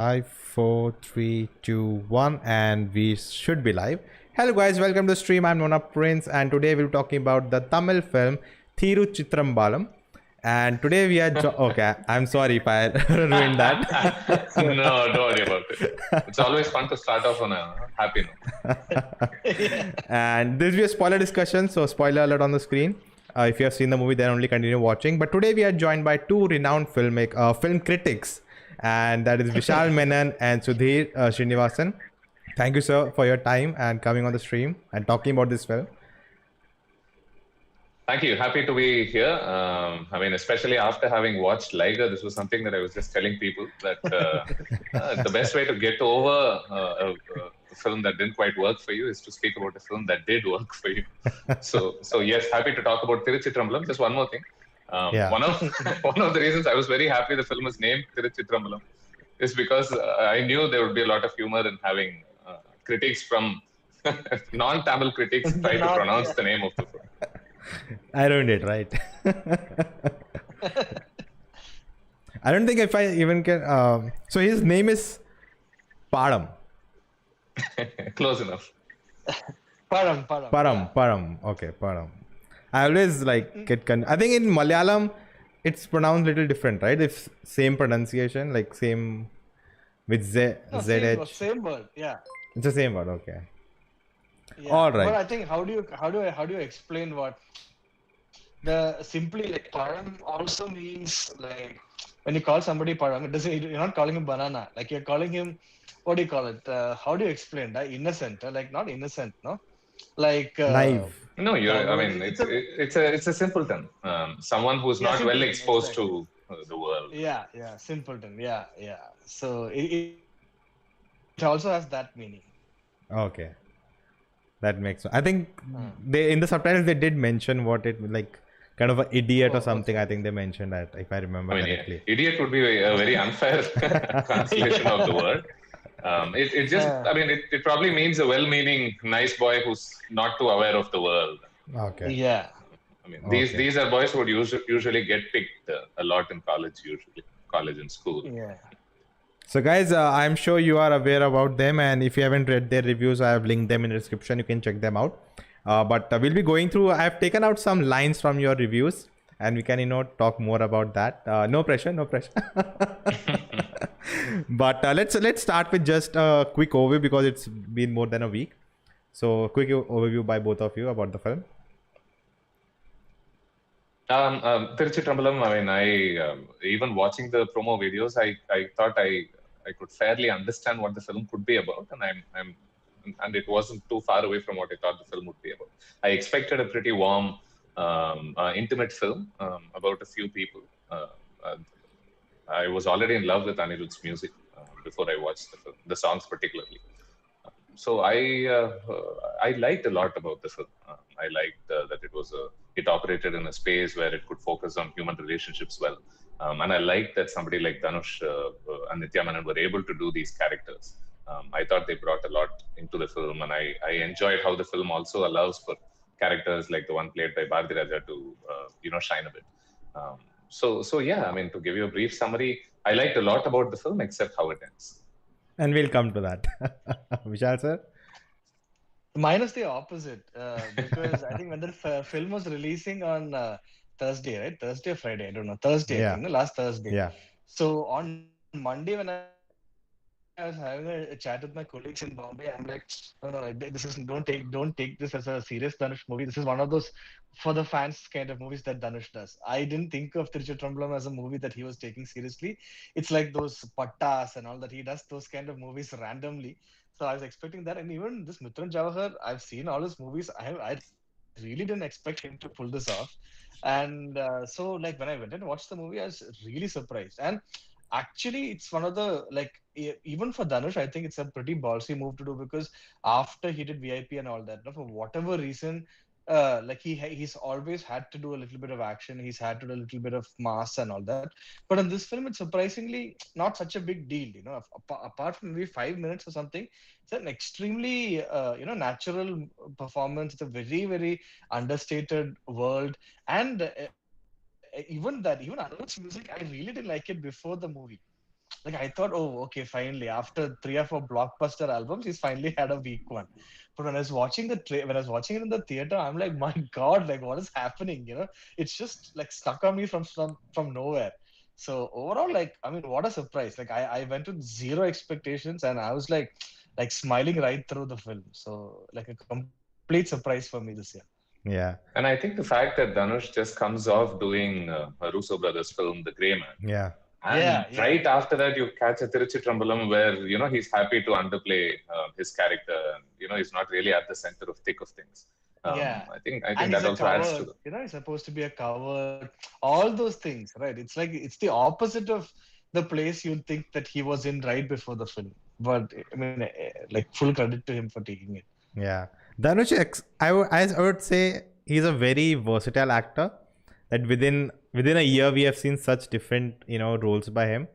5, 4, 3, 2, 1, and we should be live. Hello, guys, welcome to the stream. I'm Nona Prince, and today we're talking about the Tamil film Thiruchitrambalam. And today we are. Okay, I'm sorry if I ruined that. No, don't worry about it. It's always fun to start off on a happy note. And this will be a spoiler discussion, so spoiler alert on the screen. If you have seen the movie, then only continue watching. But today we are joined by two renowned film critics, and that is Vishal Menon and Sudhir Srinivasan. Thank you, sir, for your time and coming on the stream and talking about this film. Thank you. Happy to be here. Especially after having watched Liger, this was something that I was just telling people that the best way to get over a film that didn't quite work for you is to speak about a film that did work for you. So yes, happy to talk about Thiruchitrambalam. Just one more thing. One of the reasons I was very happy the film was named Thiruchitrambalam is because I knew there would be a lot of humor in having critics from non-Tamil critics try to pronounce the name of the film. I ruined it, right? I don't think if I even can. So his name is Padam. Close enough. Param. Okay, Padam. I always get I think in Malayalam it's pronounced a little different, right? It's same pronunciation, like same with ZH. Same word, yeah. It's the same word, okay. Yeah. All right. But I think how do you explain what the simply like param also means, like when you call somebody param, it doesn't, you're not calling him banana, like you're calling him, what do you call it? How do you explain that? Innocent, like not innocent, no? Like naive. No, it's a simpleton. Someone who's not well exposed to the world. Yeah, simpleton. Yeah. So it also has that meaning. Okay. That makes sense. I think they in the subtitles they did mention what it like, kind of an idiot or something. I think they mentioned that, if I remember correctly. Idiot would be a very unfair translation of the word. It probably means a well-meaning nice boy who's not too aware of the world. Okay. Yeah. These are boys who would usually get picked a lot in college and school. Yeah. So guys, I'm sure you are aware about them, and if you haven't read their reviews, I have linked them in the description. You can check them out. But we'll be going through. I have taken out some lines from your reviews, and we can talk more about that. No pressure. But let's start with just a quick overview because it's been more than a week. So quick overview by both of you about the film. Thiruchitrambalam, even watching the promo videos, I thought I could fairly understand what the film could be about, and it wasn't too far away from what I thought the film would be about. I expected a pretty warm, intimate film about a few people. I was already in love with Anirudh's music before I watched the film, the songs particularly. So I liked a lot about the film. I liked that it operated in a space where it could focus on human relationships well. And I liked that somebody like Dhanush and Nithya Menen were able to do these characters. I thought they brought a lot into the film, and I enjoyed how the film also allows for characters like the one played by Bharatiraja to shine a bit. To give you a brief summary, I liked a lot about the film except how it ends. And we'll come to that. Vishal sir? Mine is the opposite, because I think when the film was releasing on Thursday, right? Thursday or Friday, I don't know. Thursday, Yeah. I think, last Thursday. Yeah. So on Monday when I was having a chat with my colleagues in Bombay, I'm like, no, this is don't take this as a serious Dhanush movie. This is one of those for the fans kind of movies that Dhanush does. I didn't think of Thiruchitrambalam as a movie that he was taking seriously. It's like those pattas and all that. He does those kind of movies randomly. So I was expecting that, and even this Mithun Jawahar, I've seen all his movies. I really didn't expect him to pull this off, and so like when I went and watched the movie, I was really surprised. And actually, it's one of the even for Dhanush, I think it's a pretty ballsy move to do, because after he did VIP and all that, for whatever reason, he's always had to do a little bit of action. He's had to do a little bit of mass and all that. But in this film, it's surprisingly not such a big deal. Apart from maybe 5 minutes or something, it's an extremely natural performance. It's a very, very understated world, and even Anirudh's music, I really didn't like it before the movie. like I thought, oh, okay, finally, after 3 or 4 blockbuster albums, he's finally had a weak one. But when I was watching when I was watching it in the theater, I'm like, my God, like what is happening? It's just like stuck on me from nowhere. So overall, like, I mean, what a surprise! Like I went with zero expectations, and I was like smiling right through the film. So like a complete surprise for me this year. Yeah. And I think the fact that Dhanush just comes off doing a Russo brothers film, The Grey Man, Yeah. and Yeah. right after that, you catch a Thiruchitrambalam where, he's happy to underplay his character. And, he's not really at the center of thick of things. Yeah. I think And he's that a also adds to coward, the. he's supposed to be a coward, all those things, right? It's like it's the opposite of the place you'd think that he was in right before the film. But I mean, like full credit to him for taking it. Yeah. Dhanush, I would say he's a very versatile actor. That within a year we have seen such different roles by him,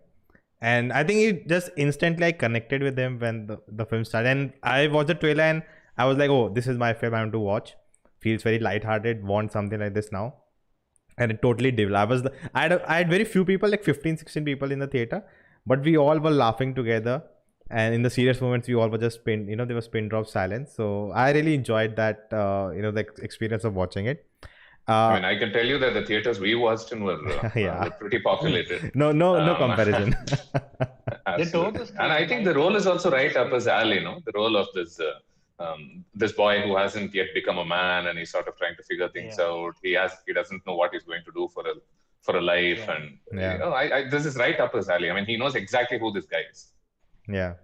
and I think it just instantly I connected with him when the film started. And I watched the trailer and I was like, oh, this is my film I want to watch. Feels very lighthearted. Want something like this now. And it totally did. I had very few people, like 15, 16 people in the theater, but we all were laughing together. And in the serious moments, we all were just there was pin drop silence. So I really enjoyed that, the experience of watching it. I can tell you that the theaters we watched in were pretty populated. No comparison. Absolutely. And I think the role is also right up his alley, the role of this boy who hasn't yet become a man and he's sort of trying to figure things out. He doesn't know what he's going to do for a life, and this is right up his alley. I mean, he knows exactly who this guy is. Yeah.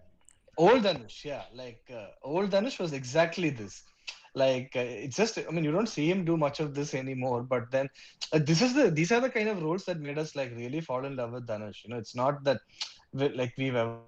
Old Dhanush, old Dhanush was exactly this. Like it's just, I mean, you don't see him do much of this anymore. But then these are the kind of roles that made us like really fall in love with Dhanush. It's not that we've ever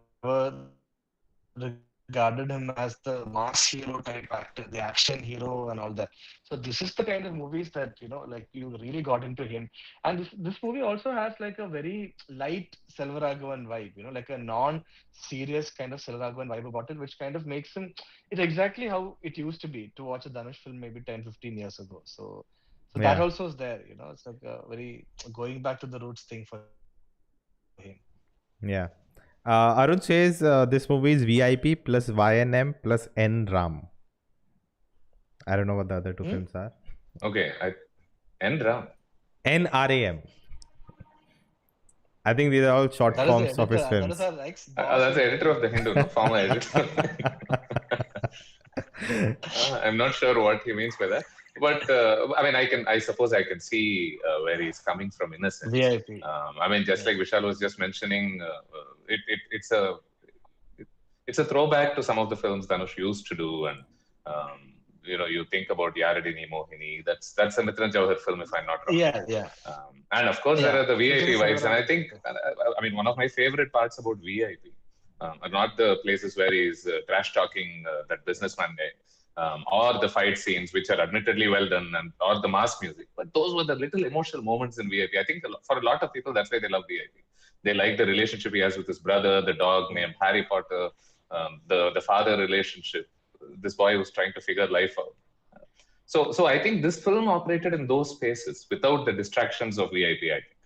regarded him as the mass hero type actor, the action hero and all that. So this is the kind of movies that, like you really got into him. And this movie also has like a very light Selvaraghavan vibe, like a non-serious kind of Selvaraghavan vibe about it, which kind of makes him, it's exactly how it used to be to watch a Dhanush film maybe 10, 15 years ago. So that also is there, it's like a very going back to the roots thing for him. Yeah. Arun says this movie is VIP plus YNM plus N Ram. I don't know what the other two films are. Okay, N Ram. NRAM. I think these are all short forms of his films. That's the editor of the Hindu, no? Former editor. I'm not sure what he means by that. But I suppose I can see where he's coming from in a sense. VIP. Just like Vishal was just mentioning, it's a throwback to some of the films Dhanush used to do, and you think about Yaradini Mohini. That's a Mithran Jawahar film, if I'm not wrong. Yeah. And of course, there are the VIP vibes, and I think one of my favorite parts about VIP are not the places where he's trash talking that businessman guy. Or the fight scenes, which are admittedly well done, or the mass music. But those were the little emotional moments in VIP. I think for a lot of people, that's why they love VIP. They like the relationship he has with his brother, the dog named Harry Potter, the father relationship, this boy who's trying to figure life out. So I think this film operated in those spaces without the distractions of VIP, I think.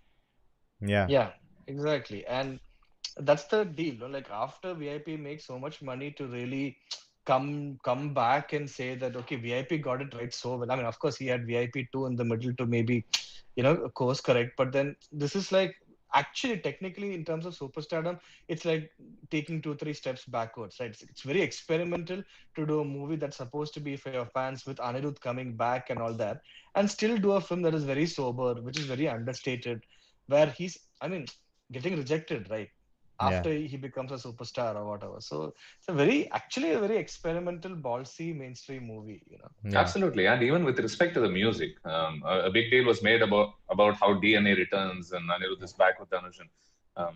Yeah, exactly. And that's the deal. Like after VIP makes so much money to really come back and say that, okay, VIP got it right so well. Of course, he had VIP 2 in the middle to maybe, course correct. But then this is like, actually, technically, in terms of superstardom, it's like taking 2-3 steps backwards, right? It's very experimental to do a movie that's supposed to be for your fans with Anirudh coming back and all that, and still do a film that is very sober, which is very understated, where he's, getting rejected, right? After he becomes a superstar or whatever. So it's a very experimental, ballsy mainstream movie, Absolutely. And even with respect to the music, a big deal was made about how DNA returns and Anirudh is back with Dhanush.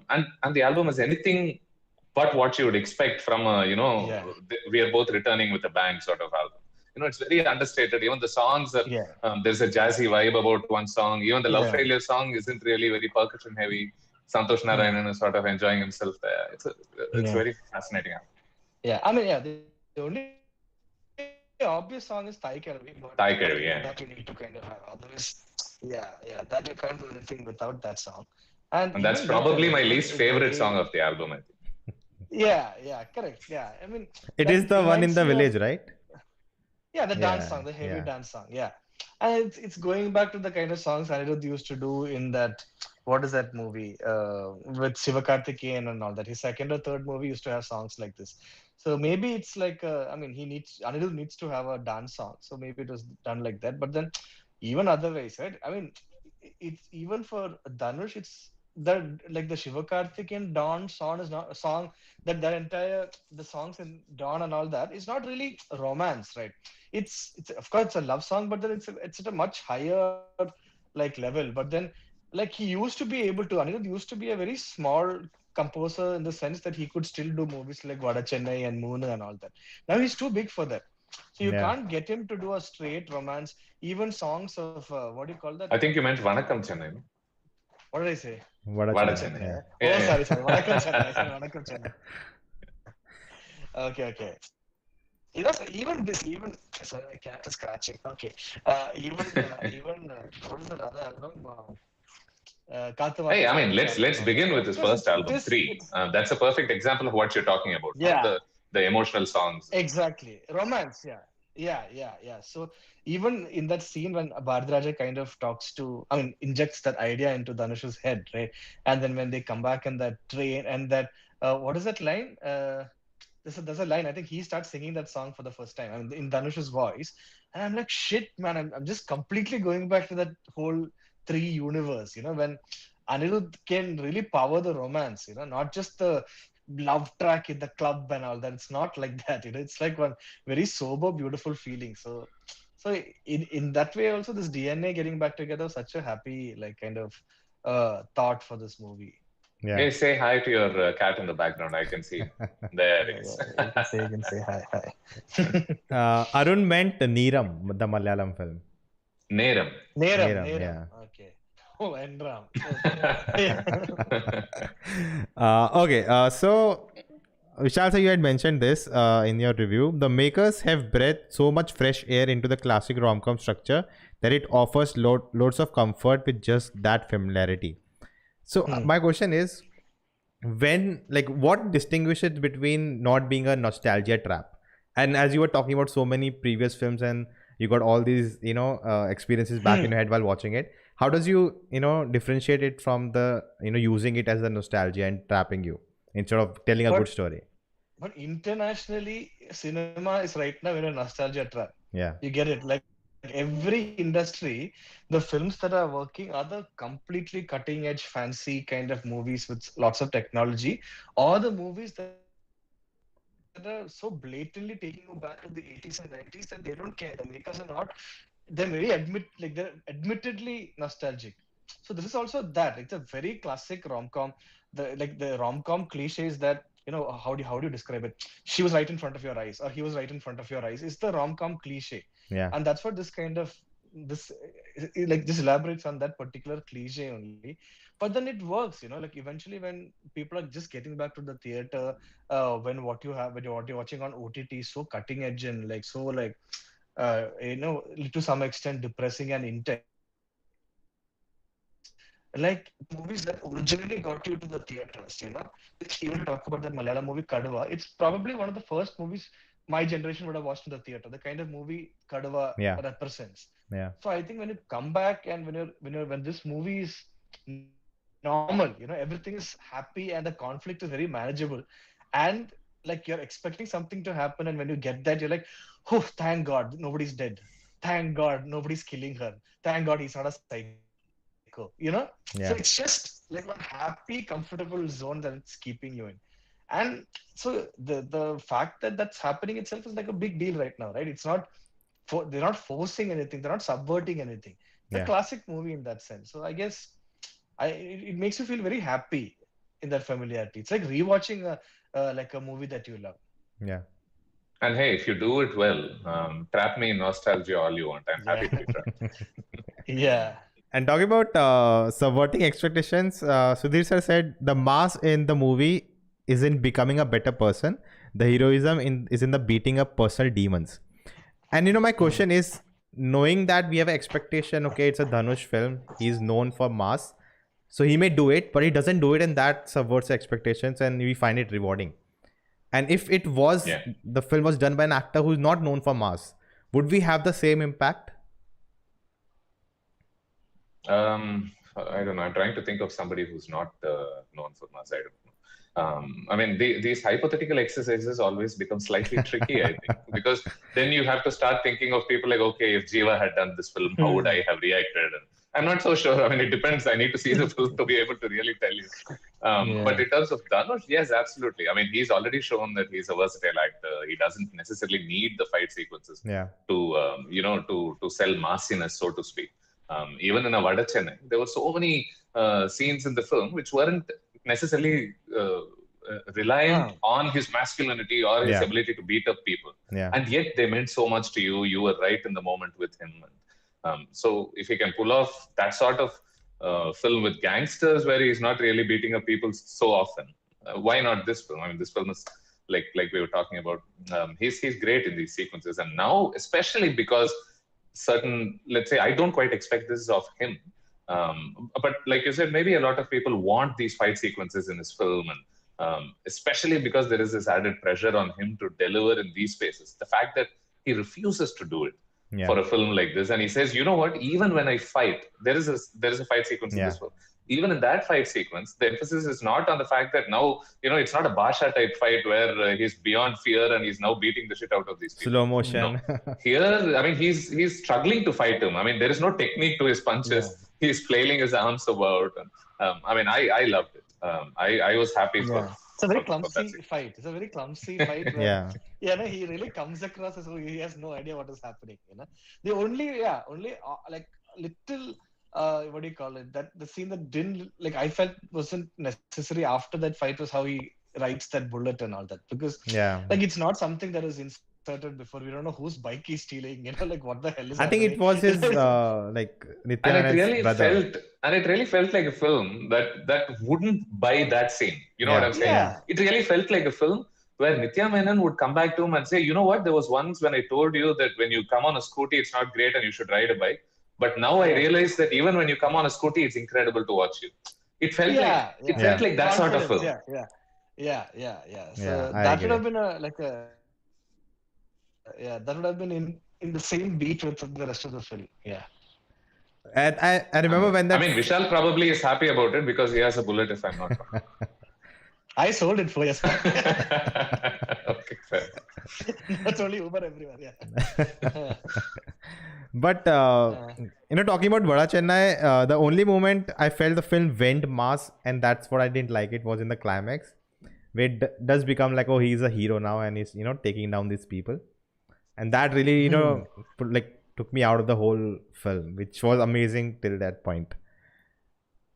And the album is anything but what you would expect from we are both returning with a bang sort of album. It's very understated. Even the songs there's a jazzy vibe about one song. Even the Love Failure song isn't really very percussion heavy. Santosh Narayanan is sort of enjoying himself there. It's very fascinating. The only obvious song is Thai Kelvi. Thai Kelvi, that you need to kind of have. Otherwise, that you can't do anything without that song. And that's even probably later, my you know, least favorite they, song of the album, I think. yeah, correct. Yeah, I mean, It that is the one in reminds the me of, village, right? yeah, the dance Yeah, song, the heavy yeah. dance song. Yeah. And it's going back to the kind of songs Anirudh used to do in that, what is that movie? With Sivakarthikeyan and all that. His second or third movie used to have songs like this. So maybe it's like, I mean, Anirudh needs to have a dance song. So maybe it was done like that. But then even otherwise, right? I mean, it's even for Dhanush, it's the like the Sivakarthikeyan Dawn song is not a song that entire the songs in Dawn and all that is not really romance, right? It's of course it's a love song, but then it's at a much higher like level. But then like he used to be able to, Anirudh used to be a very small composer in the sense that he could still do movies like Vada Chennai and Moon and all that. Now he's too big for that. So you Yeah. can't get him to do a straight romance, even songs of what do you call that? I think you meant Vanakkam Chennai, no? What did I say? What a Vada channel. Chennai. Yeah. Oh, Yeah, sorry. Vanakkam Chennai. I said Vanakkam Chennai. Okay. You know, so even sorry, my cat is scratching. Okay, what is that other album? Kaathu Hey, I Vaathu mean, Saadu let's Saadu and all begin that. with Of his course, first album, Three. it's That's a perfect example of what you're talking about. No? yeah, The emotional songs. exactly romance. Yeah. So even in that scene when Bharatiraja kind of talks to, I mean, injects that idea into Dhanush's head, right? And then when they come back in that train and that what is that line? There's a line. I think he starts singing that song for the first time. I mean, in Dhanush's voice, and I'm like, shit, man. I'm just completely going back to that whole three universe. You know, when Anirudh can really power the romance. You know, not just the love track in the club and all that. It's not like that. You know, it's like one very sober, beautiful feeling. So in that way, also this DNA getting back together, such a happy like kind of thought for this movie. Yeah. Hey, say hi to your cat in the background. I can see. There it is. Yeah. You can say hi. Arun meant Neeram, the Malayalam film. Neram. Neeram, Neram. yeah. Okay. Oh, Enram. Okay. So Vishal, sir, you had mentioned this in your review. The makers have breathed so much fresh air into the classic rom-com structure that it offers loads of comfort with just that familiarity. So my question is, what distinguishes between not being a nostalgia trap? And as you were talking about so many previous films and you got all these, experiences back in your head while watching it, how does differentiate it from the, using it as a nostalgia and trapping you instead of telling a good story? But internationally, cinema is right now in a nostalgia trap. Yeah. You get it? Like every industry, the films that are working are the completely cutting edge, fancy kind of movies with lots of technology, or the movies that are so blatantly taking you back to the 80s and 90s that they don't care. The makers are not, they're admittedly nostalgic. So this is also that. It's a very classic rom-com. The rom-com cliches that how do you describe it? She was right in front of your eyes, or he was right in front of your eyes. It's the rom-com cliche, Yeah. and that's what this kind of this elaborates on that particular cliche only. But then it works, like eventually when people are just getting back to the theater, when what you're watching on OTT is so cutting edge and like so like to some extent depressing and intense, like movies that originally got you to the theaters, even to talk about that Malayalam movie Kadava, it's probably one of the first movies my generation would have watched in the theater, the kind of movie Kadava Yeah. represents. Yeah. So I think when you come back and when this movie is normal, everything is happy and the conflict is very manageable, and like you're expecting something to happen, and when you get that, you're like, oh, thank God nobody's dead, thank God nobody's killing her, thank God he's not a psycho, So Yeah. it's just like one happy, comfortable zone that it's keeping you in. And so the fact that that's happening itself is like a big deal right now, right? It's not they're not forcing anything, they're not subverting anything. It's Yeah. a classic movie in that sense. So I guess it makes you feel very happy in that familiarity. It's like rewatching like a movie that you love. Yeah. And hey, if you do it well, trap me in nostalgia all you want. I'm happy to be trapped. Yeah. And talking about subverting expectations, Sudhir sir said the mass in the movie isn't becoming a better person. The heroism is in the beating up personal demons. And my question is, knowing that we have an expectation, okay, it's a Dhanush film, he's known for mass. So he may do it, but he doesn't do it, and that subverts expectations, and we find it rewarding. And if it was the film was done by an actor who's not known for mass, would we have the same impact? I don't know. I'm trying to think of somebody who's not known for mass. I don't know. I mean, these hypothetical exercises always become slightly tricky, I think, because then you have to start thinking of people like, okay, if Jiva had done this film, how would I have reacted? And I'm not so sure. I mean, it depends. I need to see the film to be able to really tell you. But in terms of Dhanush, yes, absolutely. I mean, he's already shown that he's a versatile actor. He doesn't necessarily need the fight sequences to, to sell massiness, so to speak. Even in a Vada Chennai, there were so many scenes in the film which weren't necessarily reliant on his masculinity or his ability to beat up people. And yet they meant so much to you. You were right in the moment with him. So if he can pull off that sort of film with gangsters where he's not really beating up people so often, why not this film? I mean, this film is like we were talking about. He's great in these sequences. And now, especially because certain, let's say, I don't quite expect this of him. But like you said, maybe a lot of people want these fight sequences in his film, and especially because there is this added pressure on him to deliver in these spaces. The fact that he refuses to do it for a film like this, and he says, you know what, even when I fight, there is a fight sequence in this film. Even in that fight sequence, the emphasis is not on the fact that now, it's not a Basha type fight where he's beyond fear and he's now beating the shit out of these people. Slow motion. No. Here, I mean, he's struggling to fight him. I mean, there is no technique to his punches. He's flailing his arms about. And, I mean, I loved it. I was happy for. It's a very clumsy fight. It's a very clumsy fight. Where, he really comes across as though he has no idea what is happening. The only like little. What do you call it? That the scene that didn't, like, I felt wasn't necessary after that fight was how he writes that bullet and all that, because like it's not something that is inserted before. We don't know whose bike he's stealing. Like what the hell is? I think it was his like Nithya Menen's brother. It really felt like a film that wouldn't buy that scene. You know what I'm saying? It really felt like a film where Nithya Menen would come back to him and say, you know what? There was once when I told you that when you come on a scooty, it's not great and you should ride a bike. But now I realize that even when you come on a scooty, it's incredible to watch you. It felt like that sort of film. So that would have been that would have been in the same beat with the rest of the film. And I remember when that. I mean, Vishal probably is happy about it because he has a bullet, if I'm not wrong. I sold it 4 years back. Okay, fair. That's only Uber everywhere. But talking about Vada Chennai, the only moment I felt the film went mass, and that's what I didn't like it, was in the climax, where it does become like, oh, he's a hero now and he's taking down these people, and that really took me out of the whole film, which was amazing till that point.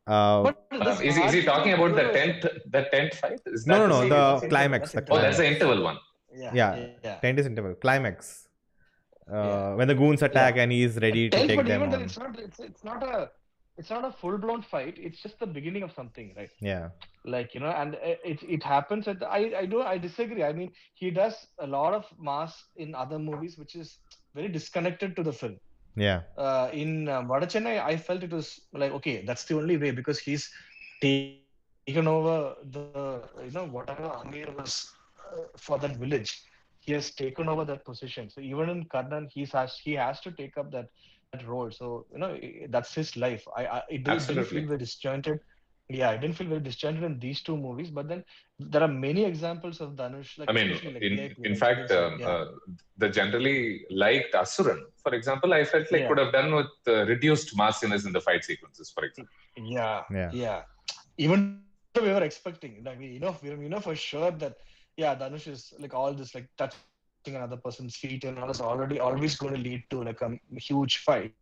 Is he talking about the tent fight? Is that no, the climax. That's the interval one. Tent is interval. Climax. When the goons attack and he's ready to take them on. It's not a full-blown fight. It's just the beginning of something, right? Like, and it happens at I disagree. I mean, he does a lot of mass in other movies, which is very disconnected to the film. In Vada Chennai, I felt it was like, okay, that's the only way, because he's taken over the whatever Amir was for that village. He has taken over that position. So even in Karnan, he has to take up that role. So that's his life. It didn't feel very disjointed. It didn't feel very disjointed in these two movies. But then there are many examples of Dhanush. Like, I mean, in fact, the generally liked Asuran, for example, I felt like could have done with reduced massiness in the fight sequences, for example. Even though we were expecting, like we know for sure that Dhanush is like all this, like touching another person's feet and all is always going to lead to like a huge fight.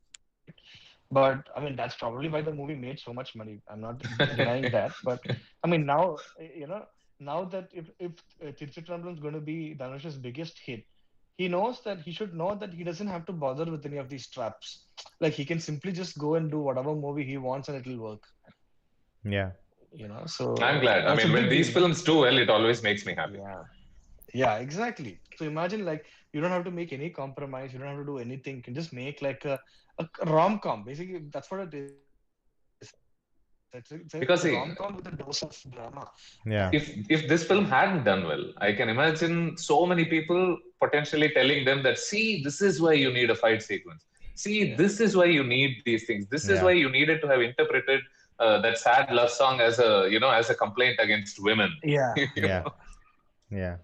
But I mean, that's probably why the movie made so much money. I'm not denying that. But I mean, now that if Thiruchitrambalam is going to be Dhanush's biggest hit, he should know that he doesn't have to bother with any of these traps. Like, he can simply just go and do whatever movie he wants and it'll work. So I'm glad. I mean, when these films do well, it always makes me happy. Exactly. So imagine, like, you don't have to make any compromise. You don't have to do anything. You can just make like a rom-com. Basically, that's what it is. It's Because a see, rom-com with a dose of drama. Yeah. if this film hadn't done well, I can imagine so many people potentially telling them that, see, this is why you need a fight sequence. See, this is why you need these things. This is Yeah. why you needed to have interpreted that sad love song as a as a complaint against women. Yeah. Yeah. Yeah.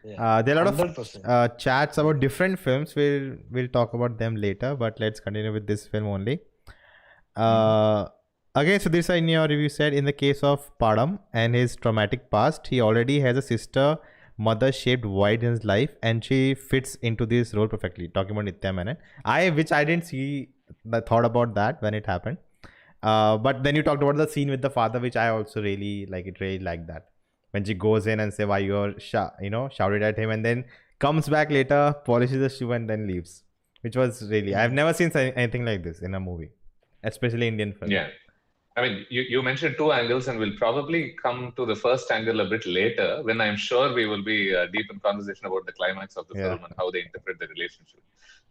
Yeah. There are a lot 100%. of chats about different films. We'll talk about them later, but let's continue with this film only. Again, so this in your review said, in the case of Padam and his traumatic past, he already has a sister, mother shaped void in his life, and she fits into this role perfectly. Talking about Nithya Menen, which I didn't see the thought about that when it happened. But then you talked about the scene with the father, which I also really like. It really like that when she goes in and say why you're shouted at him, and then comes back later, polishes the shoe, and then leaves. Which was really, I've never seen anything like this in a movie, especially Indian film. Yeah. I mean, you mentioned two angles, and we'll probably come to the first angle a bit later, when I'm sure we will be deep in conversation about the climax of the film and how they interpret the relationship.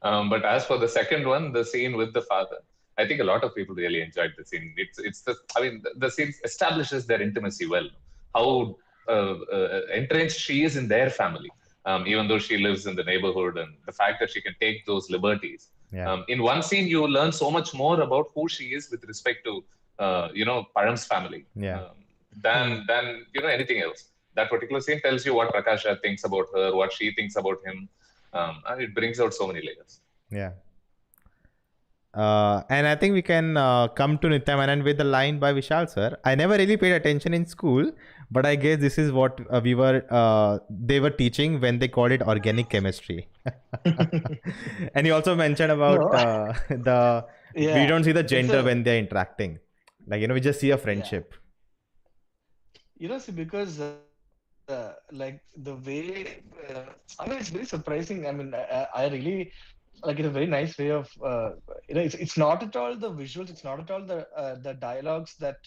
But as for the second one, the scene with the father, I think a lot of people really enjoyed the scene. The scene establishes their intimacy well. How entrenched she is in their family, even though she lives in the neighborhood, and the fact that she can take those liberties. Yeah. In one scene, you learn so much more about who she is with respect to Param's family, than anything else. That particular scene tells you what Prakash Raj thinks about her, what she thinks about him, and it brings out so many layers. Yeah. And I think we can come to Nithya Menen with the line by Vishal sir. I never really paid attention in school, but I guess this is what they were teaching when they called it organic chemistry. And he also mentioned about we don't see the gender when they're interacting. Like, we just see a friendship. See, because like the way, it's very surprising. I mean, I really like it's a very nice way of, it's not at all the visuals, it's not at all the dialogues that,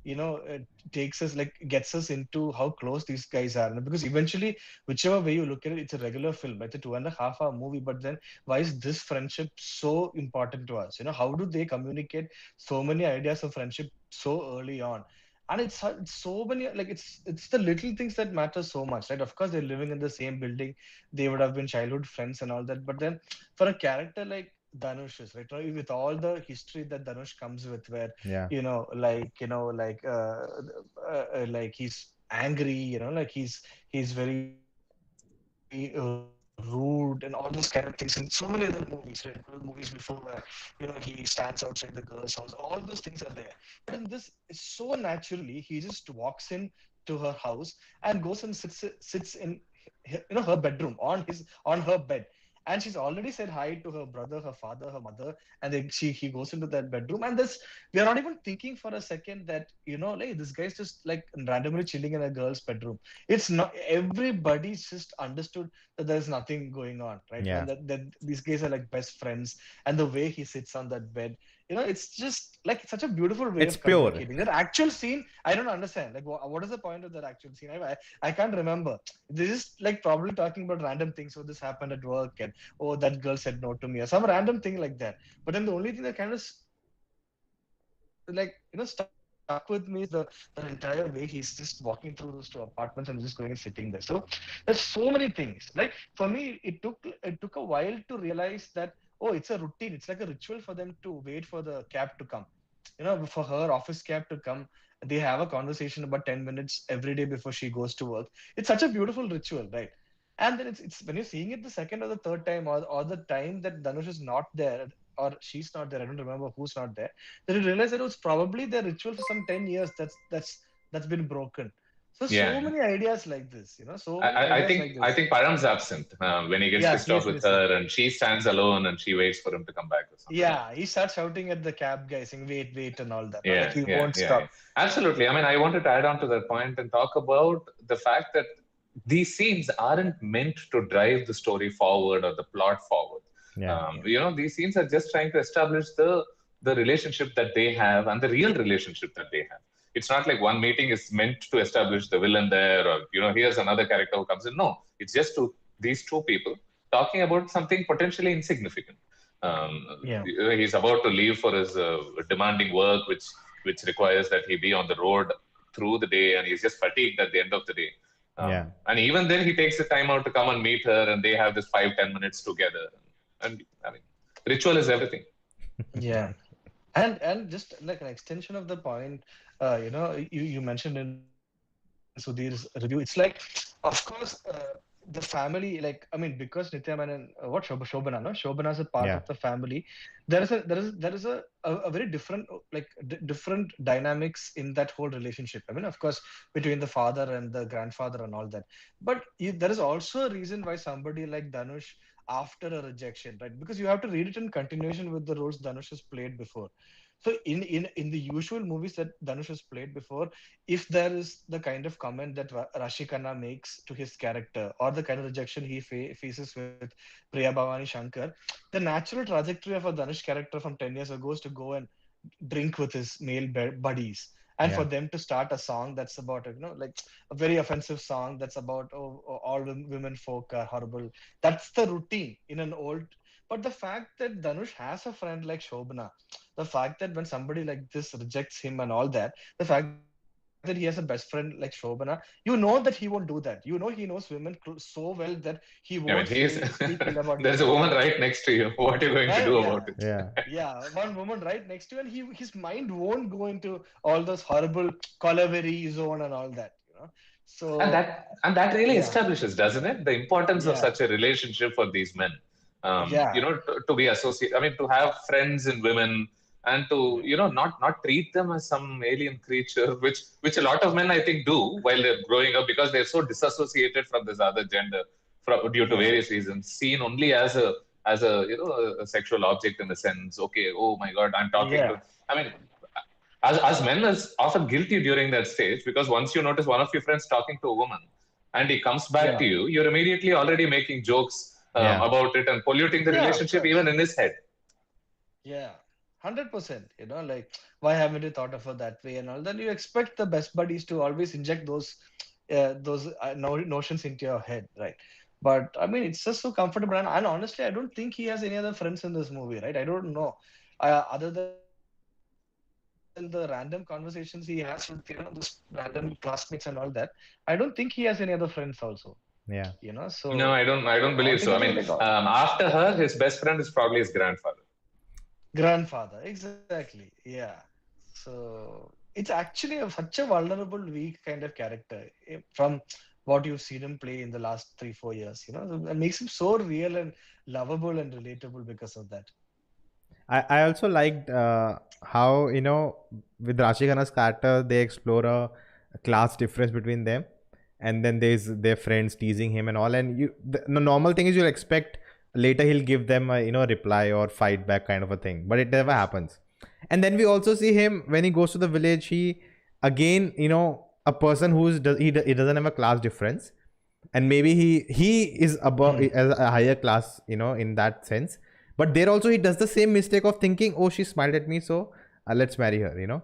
it gets us into how close these guys are. Because eventually, whichever way you look at it, it's a regular film. It's a 2.5-hour movie. But then why is this friendship so important to us? How do they communicate so many ideas of friendship so early on? And it's so many, like it's the little things that matter so much, right? Of course, they're living in the same building. They would have been childhood friends and all that. But then for a character like Dhanush is, right, with all the history that Dhanush comes with, where like he's angry, like he's very rude and all those kind of things, and so many other movies, right? Movies before where he stands outside the girl's house. All those things are there. But in this, so naturally, he just walks in to her house and goes and sits in her bedroom on her bed. And she's already said hi to her brother, her father, her mother, and then he goes into that bedroom. And we are not even thinking for a second that like this guy's just like randomly chilling in a girl's bedroom. It's not, everybody's just understood that there's nothing going on, right? Yeah. And that these guys are like best friends, and the way he sits on that bed, it's just like such a beautiful way It's of pure. communicating. That actual scene, I don't understand. Like, what is the point of that actual scene? I can't remember. This is like probably talking about random things. Oh, this happened at work, and oh, that girl said no to me, or some random thing like that. But then the only thing that kind of stuck with me is the entire way he's just walking through those two apartments and just going and sitting there. So there's so many things. Like for me, it took a while to realize that, oh, it's a routine. It's like a ritual for them to wait for the cab to come. For her office cab to come. They have a conversation about 10 minutes every day before she goes to work. It's such a beautiful ritual, right? And then it's when you're seeing it the second or the third time, or the time that Dhanush is not there, or she's not there, I don't remember who's not there, then you realize that it was probably the ritual for some 10 years that's been broken. So many ideas like this, I think Param's absent when he gets pissed off with her, and she stands alone and she waits for him to come back or something. Yeah, he starts shouting at the cab guy, saying wait and all that. Yeah, like he won't stop. Absolutely. I mean, I wanted to add on to that point and talk about the fact that these scenes aren't meant to drive the story forward or the plot forward. These scenes are just trying to establish the relationship that they have and the real relationship that they have. It's not like one meeting is meant to establish the villain there, or here's another character who comes in. No, it's just these two people talking about something potentially insignificant. He's about to leave for his demanding work, which which requires that he be on the road through the day, and he's just fatigued at the end of the day. And even then, he takes the time out to come and meet her, and they have this 5-10 minutes together. And I mean, ritual is everything. Yeah. And just like an extension of the point, you mentioned in Sudhir's review, it's like, of course, the family, like, I mean, because Nithya Menon, what Shobana, no? Shobana is a part of the family. There is a very different, like, different dynamics in that whole relationship. I mean, of course, between the father and the grandfather and all that. But there is also a reason why somebody like Dhanush, after a rejection, right? Because you have to read it in continuation with the roles Dhanush has played before. So in the usual movies that Dhanush has played before, if there is the kind of comment that Rashi Khanna makes to his character, or the kind of rejection he faces with Priya Bhavani Shankar, the natural trajectory of a Dhanush character from 10 years ago is to go and drink with his male buddies, and for them to start a song that's about, like a very offensive song that's about, all women folk are horrible. That's the routine in an old. But the fact that Dhanush has a friend like Shobana, the fact that when somebody like this rejects him and all that, the fact that he has a best friend like Shobana, you know that he won't do that. You know he knows women so well that he won't I mean, speak ill about them. there's a woman right next to you. What are you going to do about it? Yeah, one woman right next to you, and his mind won't go into all those horrible Colaveri zone and all that. So and that really establishes, doesn't it, the importance of such a relationship for these men. To be associated. I mean, to have friends in women, and to not treat them as some alien creature, which a lot of men I think do while they're growing up, because they're so disassociated from this other gender due to various reasons, seen only as a sexual object in a sense. Okay, oh my God, I'm talking to. I mean, as men is often guilty during that stage, because once you notice one of your friends talking to a woman, and he comes back to you, you're immediately already making jokes about it and polluting the relationship even in his head. Yeah, 100%. Like, why haven't you thought of it that way and all? Then you expect the best buddies to always inject those notions into your head, right? But I mean, it's just so comfortable, and honestly, I don't think he has any other friends in this movie, right? I don't know, other than the random conversations he has with this random classmates and all that. I don't think he has any other friends also. So No, I don't believe so. I mean, after her, his best friend is probably his grandfather. Exactly. Yeah. So it's actually such a vulnerable, weak kind of character, from what you've seen him play in the last 3-4 years. It makes him so real and lovable and relatable because of that. I also liked how, with Rashi Khanna's character, they explore a class difference between them, and then there's their friends teasing him and all. And the normal thing is you'll expect later he'll give them a reply or fight back kind of a thing, but it never happens. And then we also see him when he goes to the village. He again, a person he doesn't have a class difference, and maybe he is above as a higher class, in that sense. But there also he does the same mistake of thinking, oh, she smiled at me, so let's marry her.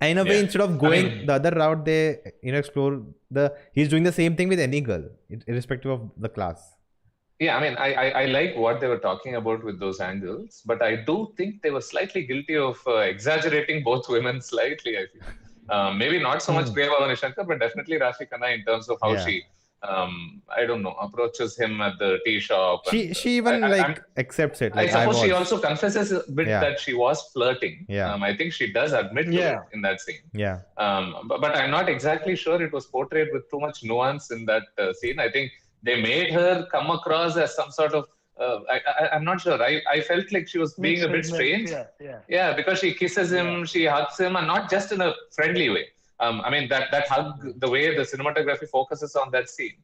And in a way, instead of going the other route, they explore he's doing the same thing with any girl, irrespective of the class. Yeah, I mean, I like what they were talking about with those angles, but I do think they were slightly guilty of exaggerating both women slightly, I feel. Maybe not so much Priya Bhavani Shankar, but definitely Rashi Khanna, in terms of how she, I don't know, approaches him at the tea shop. She even accepts it. I suppose she also confesses a bit that she was flirting. Yeah. I think she does admit to it in that scene. Yeah. But I'm not exactly sure it was portrayed with too much nuance in that scene. I think they made her come across as some sort of I'm not sure. I felt like she was being a bit strange. Yeah, because she kisses him, she hugs him, and not just in a friendly way. I mean, that hug, the way the cinematography focuses on that scene,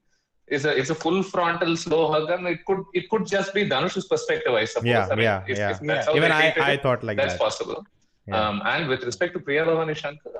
it's a full frontal slow hug, and it could just be Dhanush's perspective, I suppose. If that's how even I thought like that's possible. And with respect to Priya Bhavani Shankar,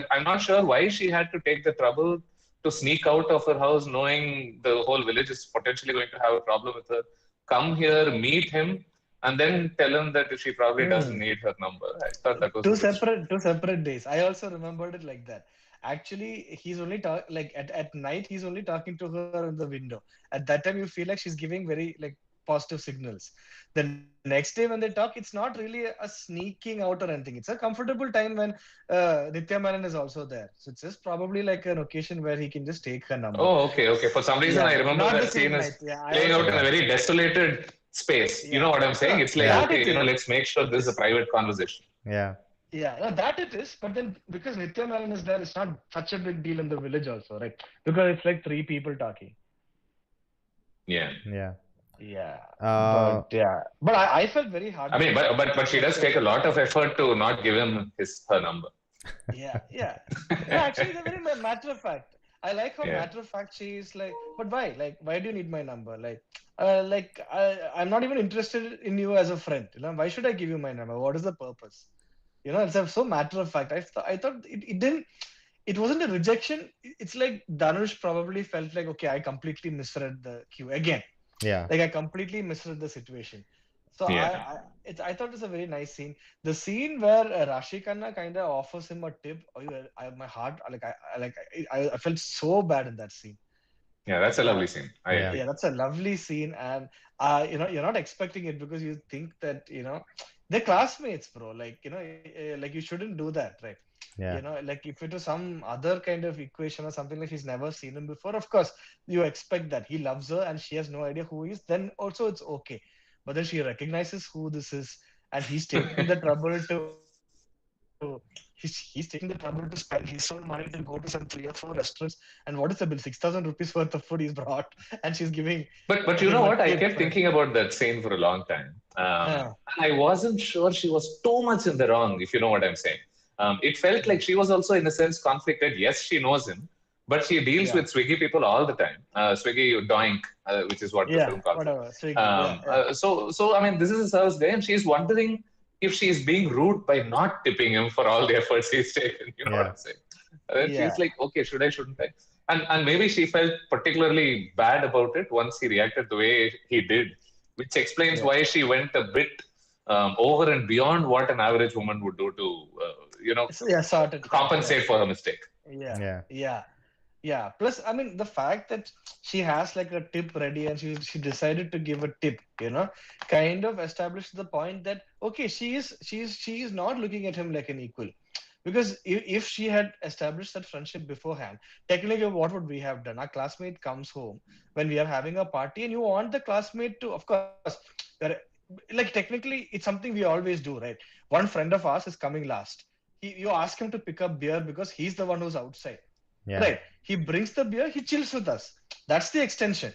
I'm not sure why she had to take the trouble to sneak out of her house, knowing the whole village is potentially going to have a problem with her. Come here, meet him, and then tell him that she probably doesn't need her number. I thought that was two separate days. I also remembered it like that. Actually, he's only at night. He's only talking to her in the window. At that time, you feel like she's giving very positive signals. The next day when they talk, it's not really a sneaking out or anything. It's a comfortable time when Nithya Menen is also there. So it's just probably like an occasion where he can just take her number. Oh, okay. For some reason, I remember Not that the same scene night. is Yeah, I playing also out in a very desolated space. You know what I'm saying? It's like, that okay, it you know, is. let's make sure this is a private conversation. Yeah. Yeah, no, that it is. But then because Nithya Menen is there, it's not such a big deal in the village also, right? Because it's like 3 people talking. Yeah. Yeah. Yeah. Uh, But I felt very hard. I mean, but she does take a lot of effort to not give him her number. Yeah. No, actually, they're very matter of fact. I like how matter of fact she is like, but why? Like, why do you need my number? I'm not even interested in you as a friend. You know, why should I give you my number? What is the purpose? You know, it's so matter of fact. I thought it didn't. It wasn't a rejection. It's like Dhanush probably felt like, okay, I completely misread the cue again. Yeah. Like I completely misread the situation. So Yeah. I thought it's a very nice scene. The scene where Rashi Khanna kind of offers him a tip. My heart, I felt so bad in that scene. Yeah, that's a lovely scene. I agree. Yeah, that's a lovely scene, and you know, you're not expecting it because you think that, you know, they're classmates, bro. Like, you know, like you shouldn't do that, right? Yeah. You know, like if it was some other kind of equation or something, like she's never seen him before, of course you expect that he loves her and she has no idea who he is, then also it's okay. But then she recognizes who this is, and he's taking the trouble to he's taking the trouble to spend his own money to go to some 3 or 4 restaurants. And what is the bill? 6,000 rupees worth of food he's brought, and she's giving. But you know what? I kept thinking about that scene for a long time. And I wasn't sure she was too much in the wrong, if you know what I'm saying. It felt like she was also, in a sense, conflicted. Yes, she knows him, but she deals with Swiggy people all the time. Swiggy doink, which is what the film calls it. So I mean, this is a service day, and she's wondering if she's being rude by not tipping him for all the efforts he's taken. You know what I'm saying? Then she's like, okay, should I, shouldn't I? And maybe she felt particularly bad about it once he reacted the way he did, which explains why she went a bit over and beyond what an average woman would do to, compensate for her mistake. Yeah. Plus, I mean, the fact that she has like a tip ready and she decided to give a tip, you know, kind of established the point that, okay, she is not looking at him like an equal. Because if she had established that friendship beforehand, technically, what would we have done? Our classmate comes home when we are having a party, and you want the classmate to, of course, like technically, it's something we always do, right? One friend of ours is coming last. You ask him to pick up beer because he's the one who's outside. Yeah. Right. He brings the beer, he chills with us. That's the extension.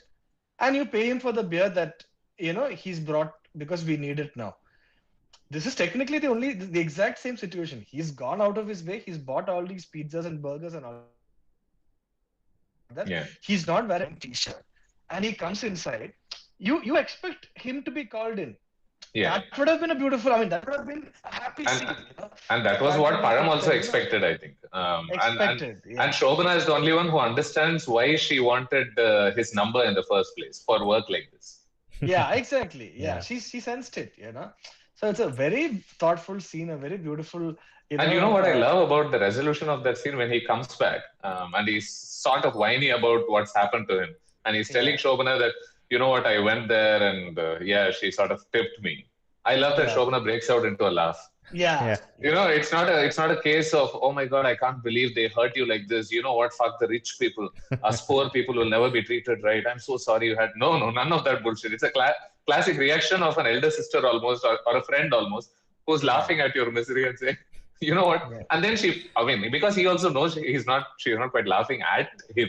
And you pay him for the beer that, you know, he's brought because we need it now. This is technically the exact same situation. He's gone out of his way. He's bought all these pizzas and burgers and all that. Yeah. He's not wearing a t-shirt. And he comes inside. You expect him to be called in. Yeah. That would have been that would have been a happy scene. You know? And that was what Pazham also expected, I think. And Shobana is the only one who understands why she wanted his number in the first place for work like this. Yeah, exactly. Yeah. She sensed it, you know. So it's a very thoughtful scene, a very beautiful. And you know what I love about the resolution of that scene when he comes back and he's sort of whiny about what's happened to him. And he's telling Shobana that, you know what, I went there and she sort of tipped me. I love that Shobana breaks out into a laugh. Yeah. You know, it's not a case of, oh my God, I can't believe they hurt you like this. You know what? Fuck the rich people. Us poor people will never be treated right. I'm so sorry you had. No, none of that bullshit. It's a classic reaction of an elder sister almost or a friend almost who's laughing at your misery and saying, you know what? Yeah. And then because he also knows she's not quite laughing at him.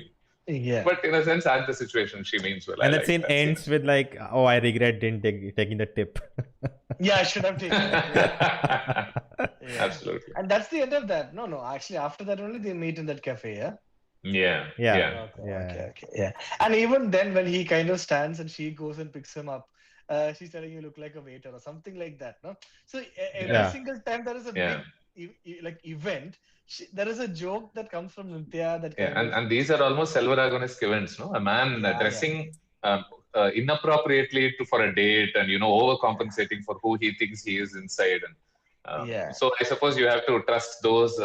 Yeah. But in a sense, at the situation, she means well. And that scene ends with like, oh, I regret taking the tip. Yeah, I should have taken it. Yeah. Absolutely. And that's the end of that. No. Actually, after that only they meet in that cafe, yeah? Yeah. Okay. And even then, when he kind of stands and she goes and picks him up, she's telling you look like a waiter or something like that, no? So every single time there is a big event, there is a joke that comes from Nithya that and these are almost Selvaragonesque events, no? A man dressing inappropriately for a date and overcompensating for who he thinks he is inside, and so I suppose you have to trust those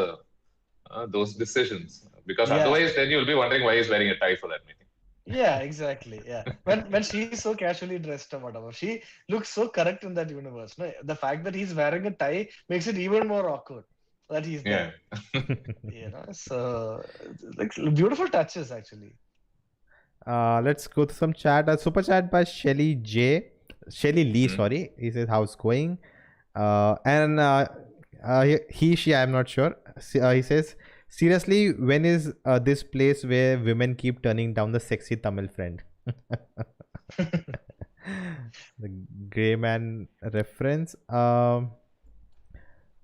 decisions because otherwise then you'll be wondering why he's wearing a tie for that meeting. Yeah, exactly. Yeah. When she's so casually dressed or whatever, she looks so correct in that universe. No? The fact that he's wearing a tie makes it even more awkward that he's Yeah. there. So like beautiful touches actually. Let's go to some chat. A super chat by Shelly Lee, Mm. sorry. He says, how's going? And she, I'm not sure. He says, seriously, when is this place where women keep turning down the sexy Tamil friend? The Grey Man reference.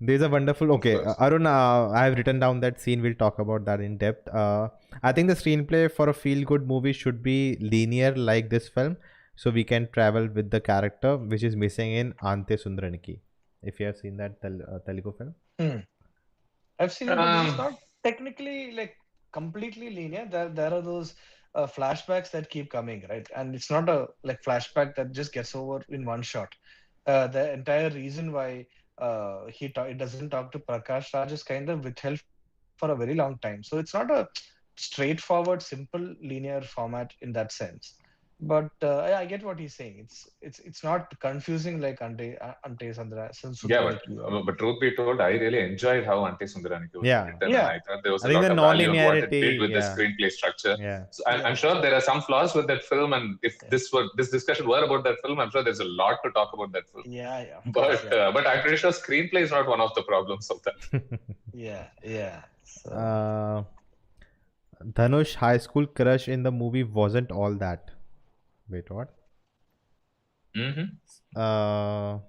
There's a wonderful. Okay, course. Arun, I have written down that scene. We'll talk about that in depth. I think the screenplay for a feel-good movie should be linear, like this film, so we can travel with the character, which is missing in Ante Sundaraniki. If you have seen that Telugu film. Hmm. I've seen it, but this is Um, not technically like completely linear. There are those flashbacks that keep coming, right? And it's not a like flashback that just gets over in one shot. The entire reason why he doesn't talk to Prakash Raj is kind of withheld for a very long time. So it's not a straightforward, simple, linear format in that sense. But I get what he's saying. It's not confusing like Ante yeah, Sundaraniki or but truth be told, I really enjoyed how Ante Sundaraniki was Yeah, written, and yeah. I thought there was I a think lot the of value in what it did non-linearity. with the Yeah, screenplay structure. yeah, So I'm Yeah. sure there are some flaws with that film, and if Yeah. this discussion were about that film, I'm sure there's a lot to talk about that film. Yeah, of course, yeah. But I'm pretty sure screenplay is not one of the problems of that. Yeah. So uh, Dhanush high school crush in the movie wasn't all that. Wait, what? Hmm. I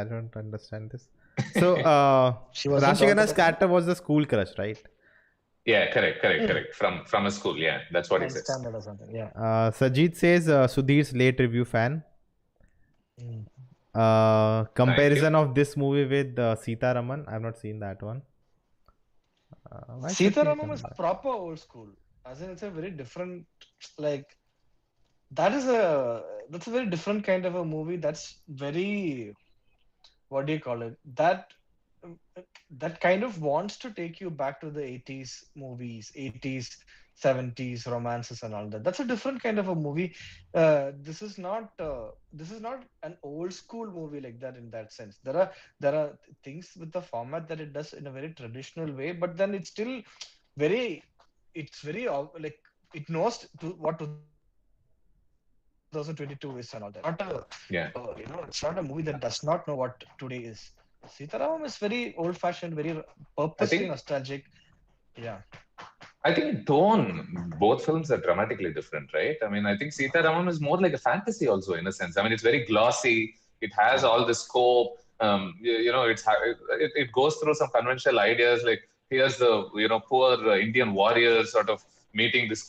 don't understand this. So, she wasn't all Rashikana's that. character was the school crush, right? Yeah, correct. Hmm. From a school, yeah, that's what he Ninth says. standard or something. Yeah. Sajid says Sudhir's late review fan. Mm. Comparison of this movie with Sita Raman. I've not seen that one. Why should Sita we Raman is compare? proper old school. As in, it's a very different, like that's a very different kind of a movie. That's very, what do you call it? That kind of wants to take you back to the 80s movies, 80s, 70s romances and all that. That's a different kind of a movie. This is not an old school movie like that in that sense. There are things with the format that it does in a very traditional way, but then very it's very like it knows what 2022 is and all that. Yeah. It's not a movie that does not know what today is. Sitaram is very old-fashioned, very I purposely think nostalgic. Yeah. I think in tone, both films are dramatically different, right? I mean, I think Sita Raman is more like a fantasy also in a sense. I mean, it's very glossy. It has all the scope. It goes through some conventional ideas. Like here's the poor Indian warrior sort of meeting this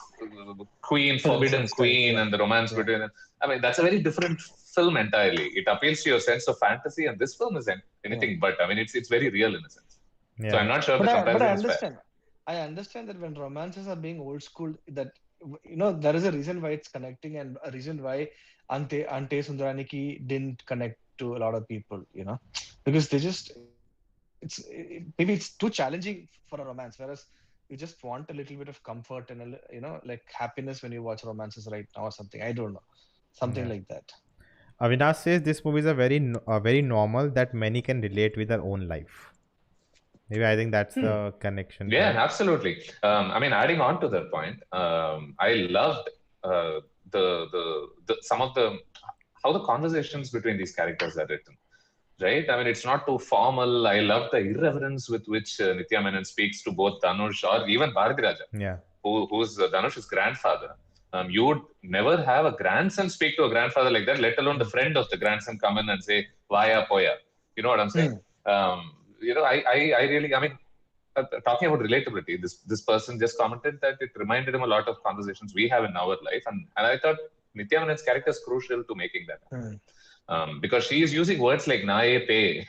queen, forbidden Princess type. queen, Yeah. and the romance Yeah. between them. I mean, that's a very different film entirely. It appeals to your sense of fantasy, and this film isn't anything but. I mean, it's very real in a sense. So I'm Yeah. not sure the But I comparison is fair. understand. I understand that when romances are being old school, that there is a reason why it's connecting and a reason why Ante Sundaraniki didn't connect to a lot of people. Because maybe it's too challenging for a romance, whereas you just want a little bit of comfort and like happiness when you watch romances right now or something. I don't know, something Yeah. like that. Avinash says this movies are very normal that many can relate with their own life. Maybe I think that's the connection. Yeah, point. absolutely. I mean, adding on to that point, I loved some of the how the conversations between these characters are written. Right? I mean, it's not too formal. I love the irreverence with which Nithya Menen speaks to both Dhanush or even Bharatiraja, Yeah. who's Dhanush's grandfather. You would never have a grandson speak to a grandfather like that, let alone the friend of the grandson come in and say, Vaya Poya. You know what I'm saying? I really, I mean, talking about relatability, this person just commented that it reminded him a lot of conversations we have in our life. And I thought Nithya Menen's character is crucial to making that happen. Because she is using words like nae pe.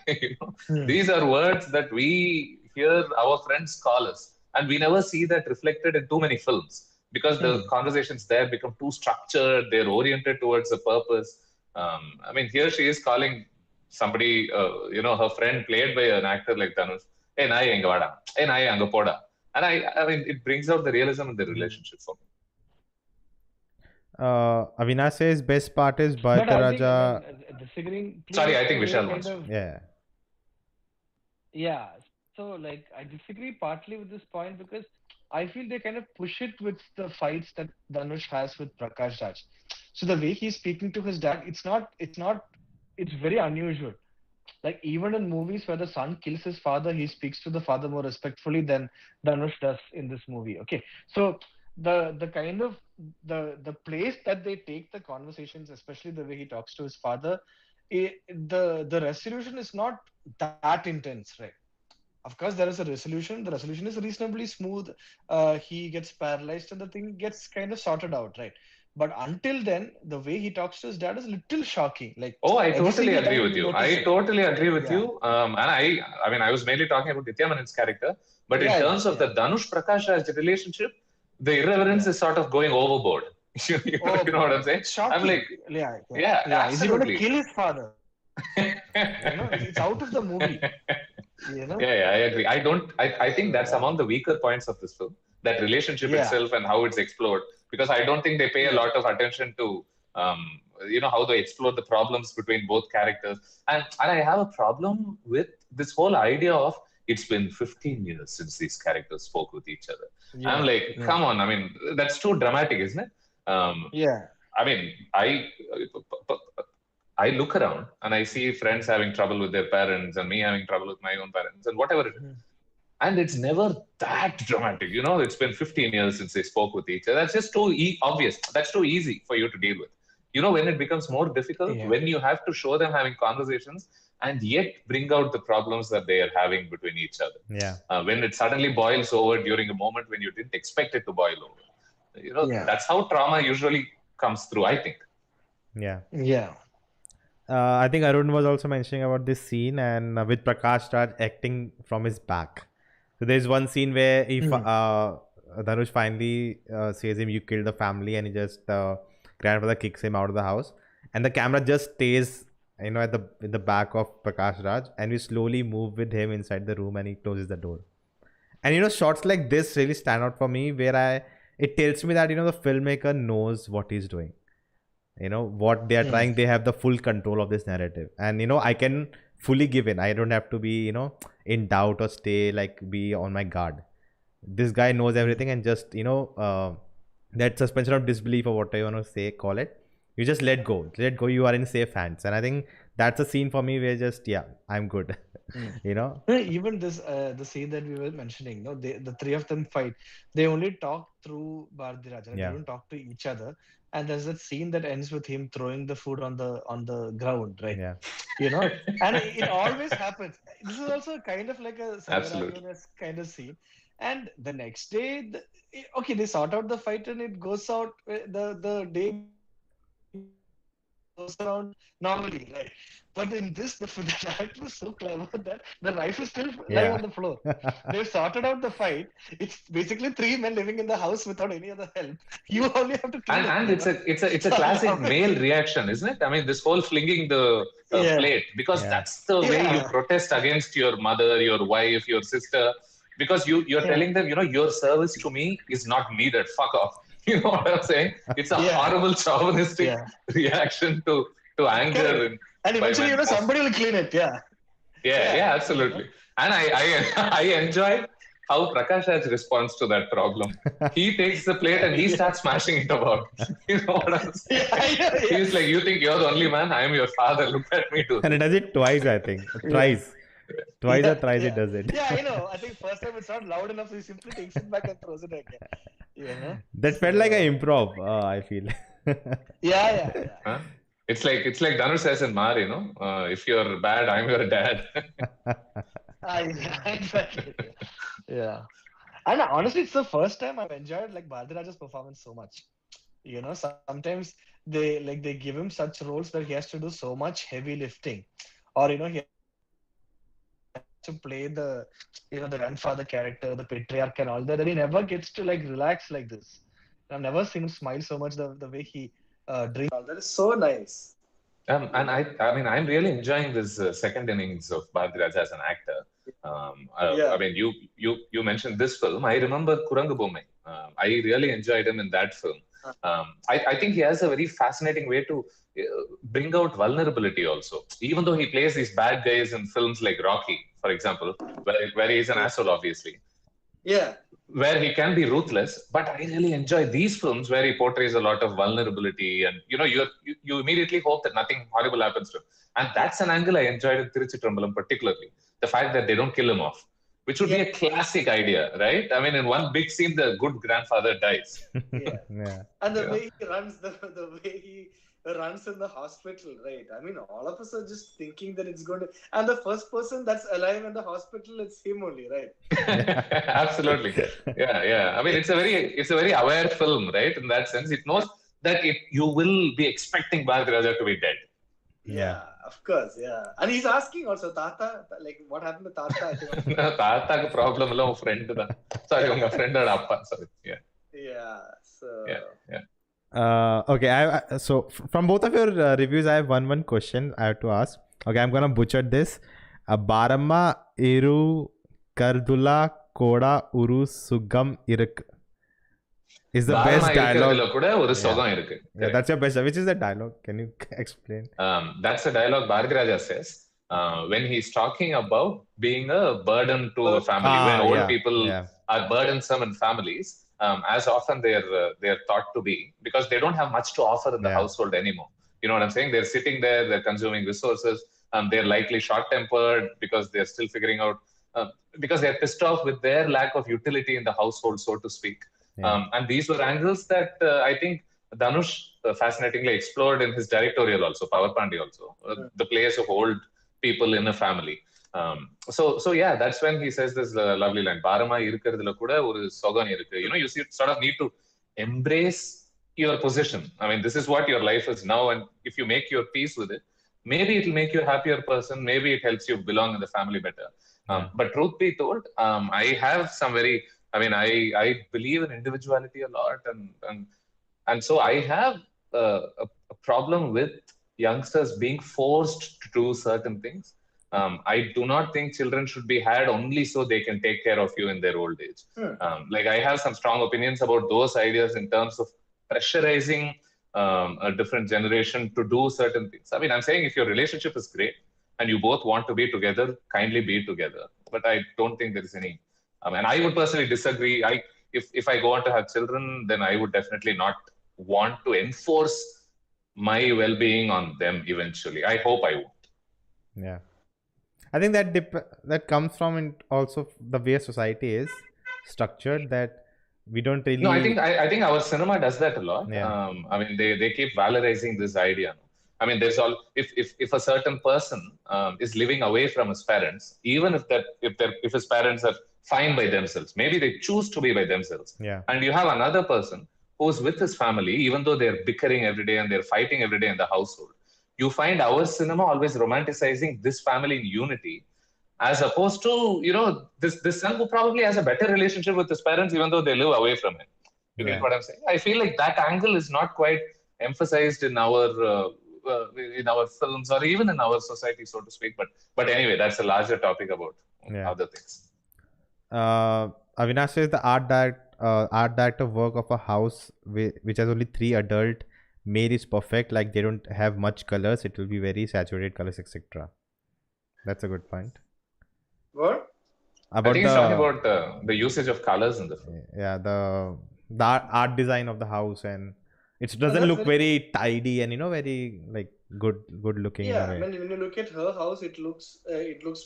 These are words that we hear our friends call us, and we never see that reflected in too many films because the conversations there become too structured. They're oriented towards a purpose. I mean, here she is calling somebody, her friend played by an actor like Dhanush. Hey, nae enga vada. Hey, nae anga poda. And I mean, it brings out the realism in the relationship for me. Avinash says best part is But I think, Bharatiraja. disagreeing. Sorry, Please, I think the way Vishal kind wants. of Yeah. yeah. So like I disagree partly with this point because I feel they kind of push it with the fights that Dhanush has with Prakash Raj. So the way he's speaking to his dad, it's very unusual. Like even in movies where the son kills his father, he speaks to the father more respectfully than Dhanush does in this movie. Okay, so the kind of the place that they take the conversations, especially the way he talks to his father, the resolution is not that intense, right? Of course, there is a resolution. The resolution is reasonably smooth. He gets paralyzed, and the thing gets kind of sorted out, right? But until then, the way he talks to his dad is a little shocking. Like Oh, I every totally single agree time with you you. notice I it. totally agree with Yeah. you. And I mean, I was mainly talking about Nithya Menen's character, but in Yeah, terms of the yeah. Dhanush Prakash Raj relationship, the irreverence Yeah. is sort of going overboard. You know what I'm saying? It's I'm shocking. like, Yeah, yeah, yeah. Is he going to absolutely. kill his father? It's out of the movie. Yeah, I agree. I think that's among the weaker points of this film, that relationship Yeah, itself and how it's explored. Because I don't think they pay a yeah, lot of attention to, how they explore the problems between both characters. And I have a problem with this whole idea of it's been 15 years since these characters spoke with each other. I'm yeah, like, yeah, come on. I mean, that's too dramatic, isn't it? Um, yeah, I mean, I look around and I see friends having trouble with their parents and me having trouble with my own parents and whatever it is. mm, And it's never that dramatic. It's been 15 years since they spoke with each other. That's just too obvious. That's too easy for you to deal with. When it becomes more difficult, yeah, when you have to show them having conversations and yet bring out the problems that they are having between each other. Yeah. When it suddenly boils over during a moment when you didn't expect it to boil over. yeah, That's how trauma usually comes through, I think. Yeah. yeah. I think Arun was also mentioning about this scene and with Prakash Raj acting from his back. So there's one scene where Mm. Dhanush finally says him, "You killed the family," and he just grandfather kicks him out of the house, and the camera just stays, at the in the back of Prakash Raj, and we slowly move with him inside the room, and he closes the door. And shots like this really stand out for me, where it tells me that the filmmaker knows what he's doing. What they are Mm. trying, they have the full control of this narrative, and I can fully give in. I don't have to be in doubt or stay like be on my guard. This guy knows Mm. everything, and just that suspension of disbelief or whatever you want to say, call it, you just let go, you are in safe hands. And I think that's a scene for me where just, yeah, I'm good. Mm. you know Even this, the scene that we were mentioning, the three of them fight. They only talk through Bharatiraja. They yeah don't talk to each other. And there's that scene that ends with him throwing the food on the ground, right? yeah And it always happens. This is also kind of like a Absolutely. scenario kind of scene. And the next day, okay, they sort out the fight and it goes out. The day goes around normally, right? But in this, the director was so clever that the knife is still lying yeah on the floor. They've sorted out the fight. It's basically three men living in the house without any other help. You only have to kill And it. it's a classic male reaction, isn't it? I mean, this whole flinging the Yeah. plate, because Yeah. that's the way you Yeah. protest against your mother, your wife, your sister, because you're Yeah. telling them, your service to me is not needed. Fuck off. You know what I'm saying? It's a Yeah. horrible chauvinistic Yeah. reaction to anger. Correct. And by eventually, men. somebody will clean it. Yeah. Yeah, absolutely. And I enjoyed how Prakash Raj responds to that problem. He takes the plate and he starts smashing it about. You know what I'm saying? Yeah. He's like, you think you're the only man? I am your father. Look at me do And he this. does it twice, I think. Twice or thrice he does it. Yeah, I think first time it's not loud enough, so he simply takes it back and throws it again. That felt like an improv, I feel. Yeah. Huh? It's like Dhanush says in Maaran, if you're bad, I'm your dad. Exactly. Yeah. And honestly, it's the first time I've enjoyed like Bharatiraja's performance so much. Sometimes they give him such roles where he has to do so much heavy lifting, or he has to play the grandfather character, the patriarch, and all that, and he never gets to like relax like this. I've never seen him smile so much the way he drinks. All that is so nice. And I mean, I'm really enjoying this second innings of Bharatiraja as an actor. I mean, you mentioned this film. I remember Kurangu Bommai. I really enjoyed him in that film. I think he has a very fascinating way to bring out vulnerability also. Even though he plays these bad guys in films like Rocky, for example, where he's an asshole, obviously. Yeah. Where he can be ruthless, but I really enjoy these films where he portrays a lot of vulnerability, and you immediately hope that nothing horrible happens to him. And that's an angle I enjoyed in Thiruchitrambalam particularly. The fact that they don't kill him off, which would be a classic idea, right? I mean, in one big scene, the good grandfather dies. Yeah. And the way he runs, the way he runs in the hospital, right? I mean, all of us are just thinking that it's going to, and the first person that's alive in the hospital, it's him only, right? Absolutely. Yeah. I mean, it's a very aware film, right? In that sense, it knows that you will be expecting Bharatiraja to be dead. Yeah, of course, yeah. And he's asking also, Tata, like, what happened to Tata? Tata problem illa un friend da. Sorry, unga friend oda appa. Sorry. Yeah. So. Yeah. Okay. So from both of your reviews, I have one question I have to ask. Okay, I'm gonna butcher this. Baramma iru kardula koda uru sugam iruk is the best dialogue. Yeah, that's your best. Which is the dialogue? Can you explain? That's the dialogue Bharatiraja says when he's talking about being a burden to a family. When old people are burdensome in families, as often they're thought to be, because they don't have much to offer in the household anymore. You know what I'm saying? They're sitting there, they're consuming resources, they're likely short-tempered because they're still figuring out, because they're pissed off with their lack of utility in the household, so to speak. And these were angles that I think Dhanush fascinatingly explored in his directorial also, Power Pandey also, the place of old people in a family. So yeah, that's when he says this lovely line, Barama irukradhula kuda oru sogam irukku. You sort of need to embrace your position. I mean, this is what your life is now, and if you make your peace with it, maybe it'll make you a happier person, maybe it helps you belong in the family better. But truth be told, I have some I believe in individuality a lot, and so I have a problem with youngsters being forced to do certain things. I do not think children should be had only so they can take care of you in their old age. Like I have some strong opinions about those ideas in terms of pressurizing a different generation to do certain things. I mean, I'm saying if your relationship is great and you both want to be together, kindly be together. But I don't think there is any. And I would personally disagree. If I go on to have children, then I would definitely not want to enforce my well-being on them eventually. I hope I won't. Yeah. I think that comes from also the way society is structured, that we don't really... No, I think our cinema does that a lot. Yeah. I mean, they keep valorizing this idea. I mean, if a certain person is living away from his parents, even if his parents are fine by themselves, maybe they choose to be by themselves, and you have another person who's with his family, even though they're bickering every day and they're fighting every day in the household, you find our cinema always romanticizing this family in unity, as opposed to this son who probably has a better relationship with his parents even though they live away from him. You get what I'm saying? I feel like that angle is not quite emphasized in our films or even in our society, so to speak. But anyway, that's a larger topic about other things. Avinash says the art director work of a house which has only 3 adult male is perfect. Like they don't have much colors, it will be very saturated colors, etc. That's a good point. What? I think he's talking about the usage of colors in the film. Yeah, the art design of the house, and it doesn't look very tidy and very like good looking. Yeah, when you look at her house, it looks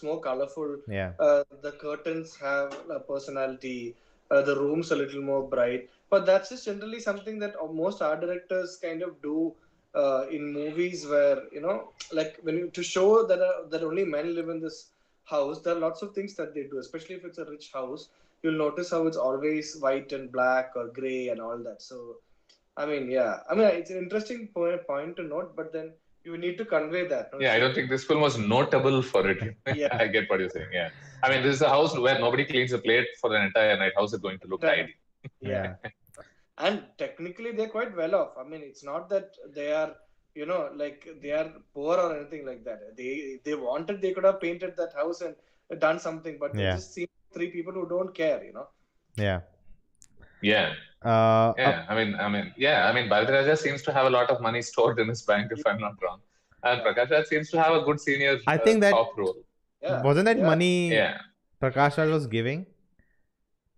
more colorful. Yeah. The curtains have a personality. The rooms a little more bright. But that's just generally something that most art directors kind of do in movies, where like to show that only men live in this house. There are lots of things that they do, especially if it's a rich house. You'll notice how it's always white and black or gray and all that. So, it's an interesting point to note, but then you need to convey that. Yeah, I don't think this film was notable for it. Yeah, I get what you're saying. Yeah, I mean, this is a house where nobody cleans a plate for an entire night. How's it going to look tidy? Yeah. And technically, they're quite well off. I mean, it's not that they are, like they are poor or anything like that. They wanted, they could have painted that house and done something, but they just seem 3 people who don't care, Yeah. Yeah. Yeah, I mean, Bharatiraja seems to have a lot of money stored in his bank, if I'm not wrong, and Prakash Raj seems to have a good senior I think that top role. wasn't that money Yeah. Prakash Raj was giving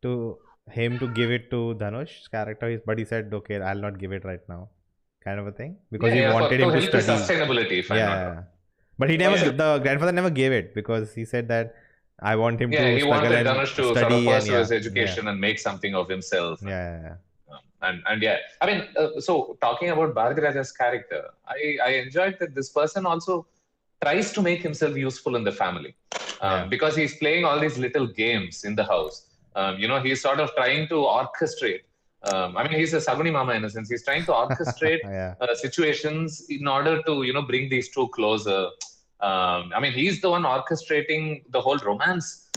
to him to give it to Dhanush's character, but he said, "Okay, I'll not give it right now," kind of a thing, because he wanted to him to help his study. sustainability, if I'm not wrong. But he never. The grandfather never gave it because he said that I want him to he struggle wanted and Dhanush to study sort of pursue and his education and make something of himself. And yeah, I mean, so talking about Bharatiraja's character, I enjoyed that this person also tries to make himself useful in the family, because he's playing all these little games in the house. He's sort of trying to orchestrate. I mean, he's a Saguni Mama in a sense. He's trying to orchestrate situations in order to, bring these two closer. I mean, he's the one orchestrating the whole romance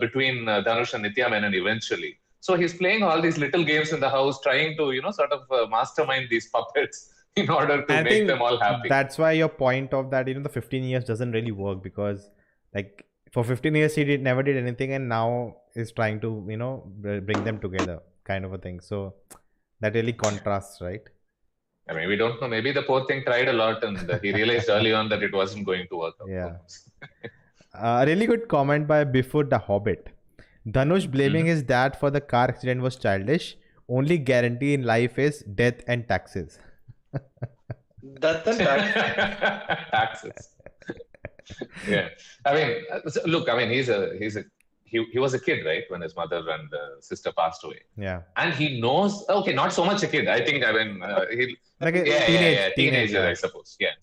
between Dhanush and Nithya Menen eventually. So he's playing all these little games in the house, trying to, sort of mastermind these puppets in order to make them all happy. That's why your point of that, the 15 years doesn't really work, because like for 15 years he never did anything, and now is trying to, bring them together, kind of a thing. So that really contrasts, right? I mean, we don't know. Maybe the poor thing tried a lot and he realized early on that it wasn't going to work out. Yeah. A really good comment by Before the Hobbit. Dhanush blaming his dad for the car accident was childish. Only guarantee in life is death and taxes. Death and taxes. Taxes. Yeah. I mean, look, he was a kid, right, when his mother and sister passed away. Yeah. And he knows, okay, not so much a kid. I think, like a teenager, I suppose. Yeah.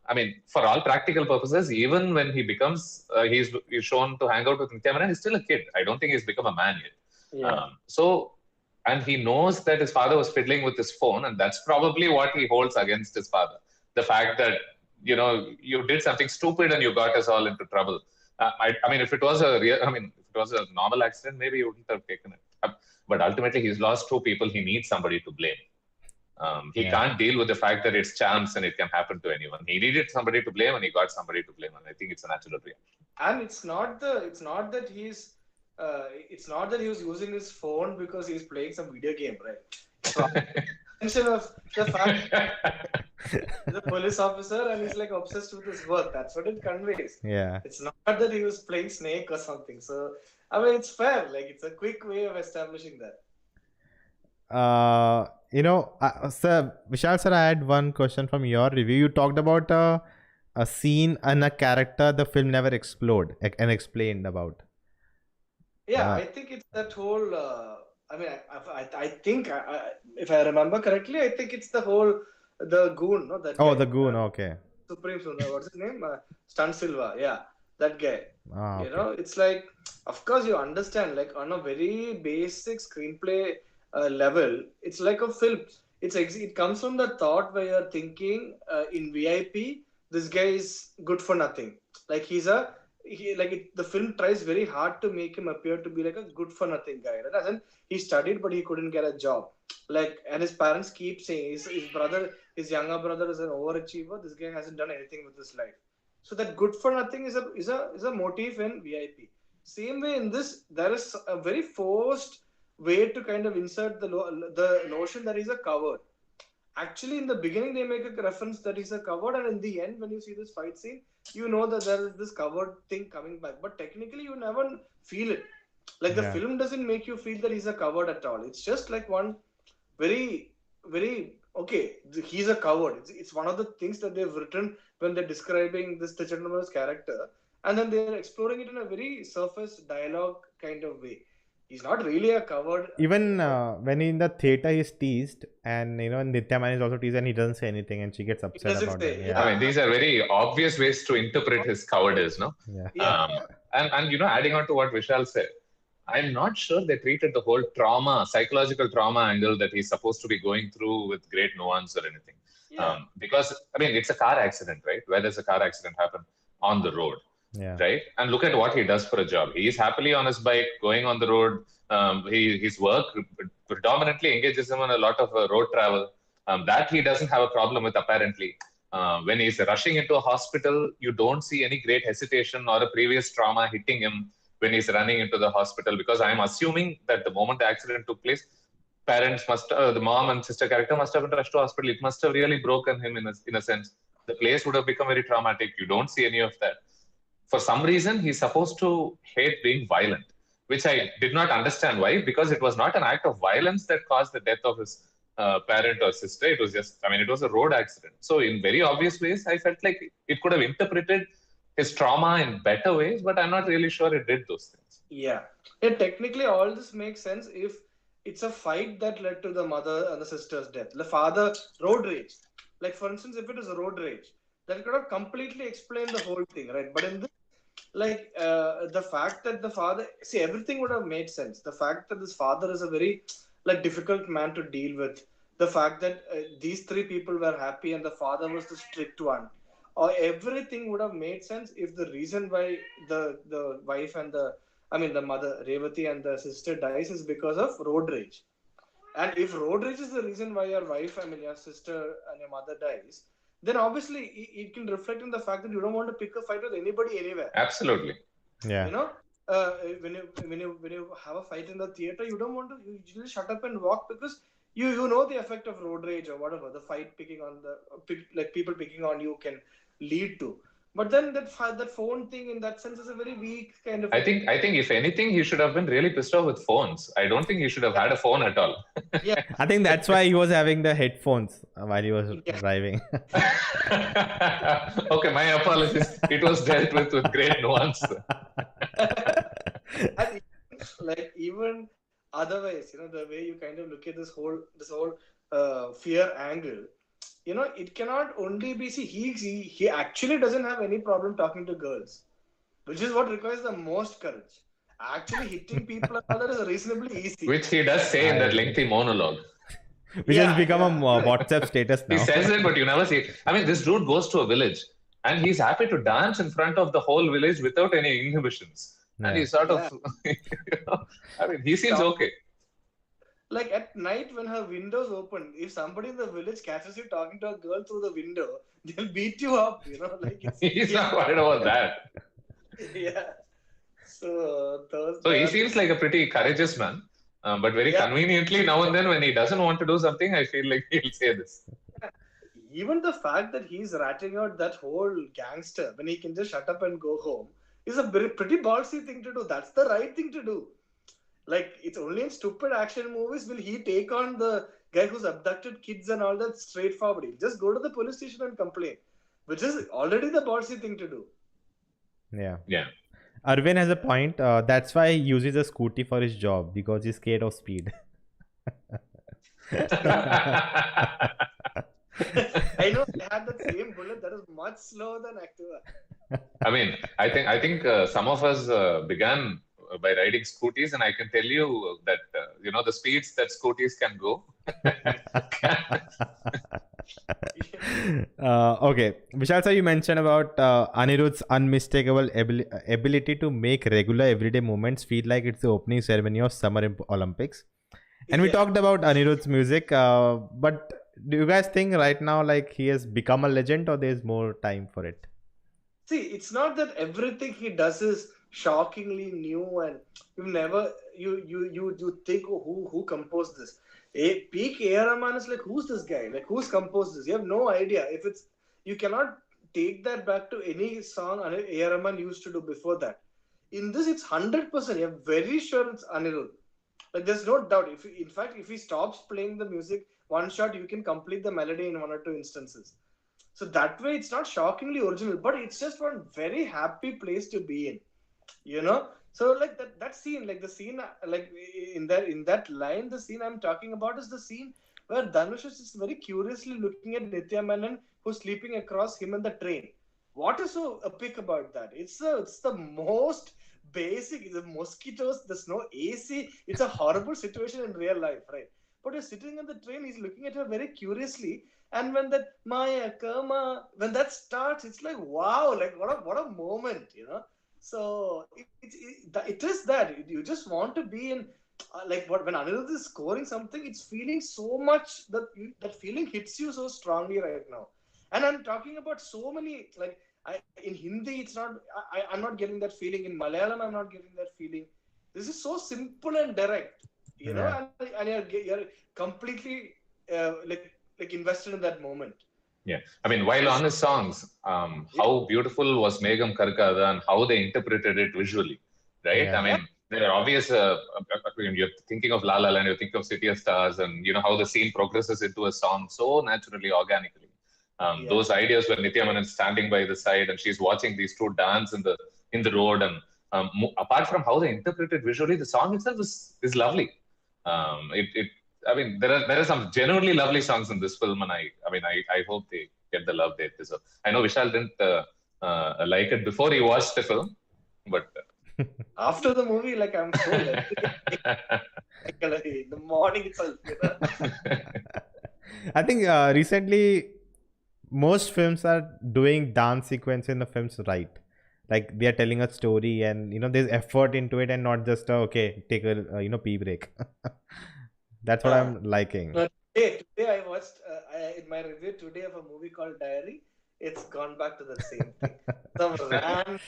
I mean, for all practical purposes, even when he becomes, he's shown to hang out with Nithya Menen, he's still a kid. I don't think he's become a man yet. Yeah. And he knows that his father was fiddling with his phone, and that's probably what he holds against his father. The fact that, you did something stupid and you got us all into trouble. I mean, if it was a normal accident, maybe he wouldn't have taken it. But ultimately, he's lost two people. He needs somebody to blame. He can't deal with the fact that it's chance and it can happen to anyone. He needed somebody to blame, and he got somebody to blame, and I think it's a natural reaction. And it's not that he was using his phone because he's playing some video game, right? So, attention of the fact he's a police officer and he's like obsessed with his work. That's what it conveys. Yeah. It's not that he was playing Snake or something. So I mean, it's fair. Like, it's a quick way of establishing that. Sir Vishal sir, I had one question from your review. You talked about a scene and a character the film never explored and explained about. Yeah, I think it's that whole. I think if I remember correctly, I think it's the goon, no? That guy, the goon. Okay. Supreme Sundar. What's his name? Stan Silva. Yeah, that guy. Okay. It's like, of course, you understand, like, on a very basic screenplay level, it's like a film. It comes from the thought where you're thinking, in VIP, this guy is good for nothing. Like, the film tries very hard to make him appear to be like a good for nothing guy. Right? As in, he studied but he couldn't get a job. Like, and his parents keep saying his younger brother is an overachiever. This guy hasn't done anything with his life. So that good for nothing is a motif in VIP. Same way in this, there is a very forced way to kind of insert the notion that he's a coward. Actually, in the beginning, they make a reference that he's a coward, and in the end, when you see this fight scene, you know that there is this coward thing coming back. But technically, you never feel it. Like, the film doesn't make you feel that he's a coward at all. It's just like one very, very, okay, he's a coward. It's one of the things that they've written when they're describing this Thiruchitrambalam's character. And then they're exploring it in a very surface dialogue kind of way. He's not really a coward. Even when in the theater he's teased, and Nithya Menen is also teased, and he doesn't say anything, and she gets upset about it. Yeah. I mean, these are very obvious ways to interpret his cowardice, no? Yeah. And adding on to what Vishal said, I'm not sure they treated the whole psychological trauma angle that he's supposed to be going through with great nuance or anything. Yeah. Because, I mean, it's a car accident, right? Where does a car accident happen? On the road. Yeah. Right. And look at what he does for a job. He's happily on his bike, going on the road. His work predominantly engages him in a lot of road travel. That he doesn't have a problem with, apparently. When he's rushing into a hospital, you don't see any great hesitation or a previous trauma hitting him when he's running into the hospital, because I'm assuming that the moment the accident took place, parents the mom and sister character must have been rushed to hospital. It must have really broken him in a sense. The place would have become very traumatic. You don't see any of that. For some reason, he's supposed to hate being violent, which I did not understand why, because it was not an act of violence that caused the death of his parent or sister. It was just, it was a road accident. So in very obvious ways, I felt like it could have interpreted his trauma in better ways, but I'm not really sure it did those things. Yeah. Technically, all this makes sense if it's a fight that led to the mother and the sister's death. The father, road rage. Like, for instance, if it is a road rage, that could have completely explained the whole thing, right? But in this, the fact that the father, see, everything would have made sense. The fact that this father is a very, difficult man to deal with. The fact that these three people were happy and the father was the strict one. Or everything would have made sense if the reason why the wife and the mother, Revati, and the sister dies is because of road rage. And if road rage is the reason why your wife, your sister and your mother dies, then obviously it can reflect in the fact that you don't want to pick a fight with anybody anywhere. Absolutely. Yeah. When you have a fight in the theater, you don't want to. You just shut up and walk because you know the effect of road rage or whatever the fight people picking on you can lead to. But then that phone thing in that sense is a very weak kind of. I think if anything, he should have been really pissed off with phones. I don't think he should have had a phone at all. Yeah. I think that's why he was having the headphones while he was driving. Okay, my apologies. It was dealt with great nuance. And even otherwise, the way you kind of look at this whole fear angle, it cannot only be, see, he actually doesn't have any problem talking to girls, which is what requires the most courage. Actually hitting people and all that is reasonably easy. Which he does say in that lengthy monologue. Which has become a WhatsApp status now. He says it, but you never see it. This dude goes to a village and he's happy to dance in front of the whole village without any inhibitions. Yeah. And he's sort of, he seems okay. Like at night when her windows open, if somebody in the village catches you talking to a girl through the window, they'll beat you up, He's not worried about that. Yeah. So he seems like a pretty courageous man, but very conveniently now and then when he doesn't want to do something, I feel like he'll say this. Even the fact that he's ratting out that whole gangster when he can just shut up and go home is a pretty ballsy thing to do. That's the right thing to do. Like, it's only in stupid action movies will he take on the guy who's abducted kids and all that straightforward. He'll just go to the police station and complain, which is already the ballsy thing to do. Yeah. Yeah. Arvind has a point. That's why he uses a scooty for his job, because he's scared of speed. I know they had the same bullet that is much slower than Activa. I think some of us began by riding scooties, and I can tell you that the speeds that scooties can go. Okay, Vishal sir, you mentioned about Anirudh's unmistakable ability to make regular everyday moments feel like it's the opening ceremony of Summer Olympics. And we talked about Anirudh's music, but do you guys think right now he has become a legend, or there's more time for it? See, it's not that everything he does is shockingly new and you think, oh, who composed this? Peak A.R. Rahman is who's this guy? Who's composed this? You have no idea. You cannot take that back to any song A.R. Rahman used to do before that. In this, it's 100%. You're very sure it's Anirudh. There's no doubt. If he stops playing the music one shot, you can complete the melody in one or two instances. So that way, it's not shockingly original, but it's just one very happy place to be in. So that scene, the scene, in that line, the scene I'm talking about is the scene where Dhanush is just very curiously looking at Nithya Menen, who's sleeping across him in the train. What is so epic about that? It's the most basic. The mosquitoes, there's no AC. It's a horrible situation in real life, right? But you're sitting on the train, he's looking at her very curiously, and when that Maya Karma, when that starts, it's like, wow, what a moment, So it is that you just want to be in when Anirudh is scoring something, it's feeling so much that feeling hits you so strongly right now. And I'm talking about so many in Hindi, it's not. I'm not getting that feeling. In Malayalam, I'm not getting that feeling. This is so simple and direct. you know, and you're completely like invested in that moment. Yeah, I mean, while on his songs, how beautiful was Megam Karkada and how they interpreted it visually, right? Yeah. I mean, there are obvious. When you're thinking of La La Land, you think of City of Stars, and you know how the scene progresses into a song so naturally, organically. Those ideas where Nithya Menen standing by the side and she's watching these two dance in the road, and apart from how they interpret it visually, the song itself is lovely. I mean, there are some genuinely lovely songs in this film, and I hope they get the love they deserve. I know Vishal didn't like it before he watched the film, but after the movie, like I'm so like, in the morning itself, you know? I think recently most films are doing dance sequence in the films right. Like they are telling a story, and you know there's effort into it, and not just okay, take a pee break. That's what I'm liking. Today I watched in my review today of a movie called Diary. It's gone back to the same thing. Some random.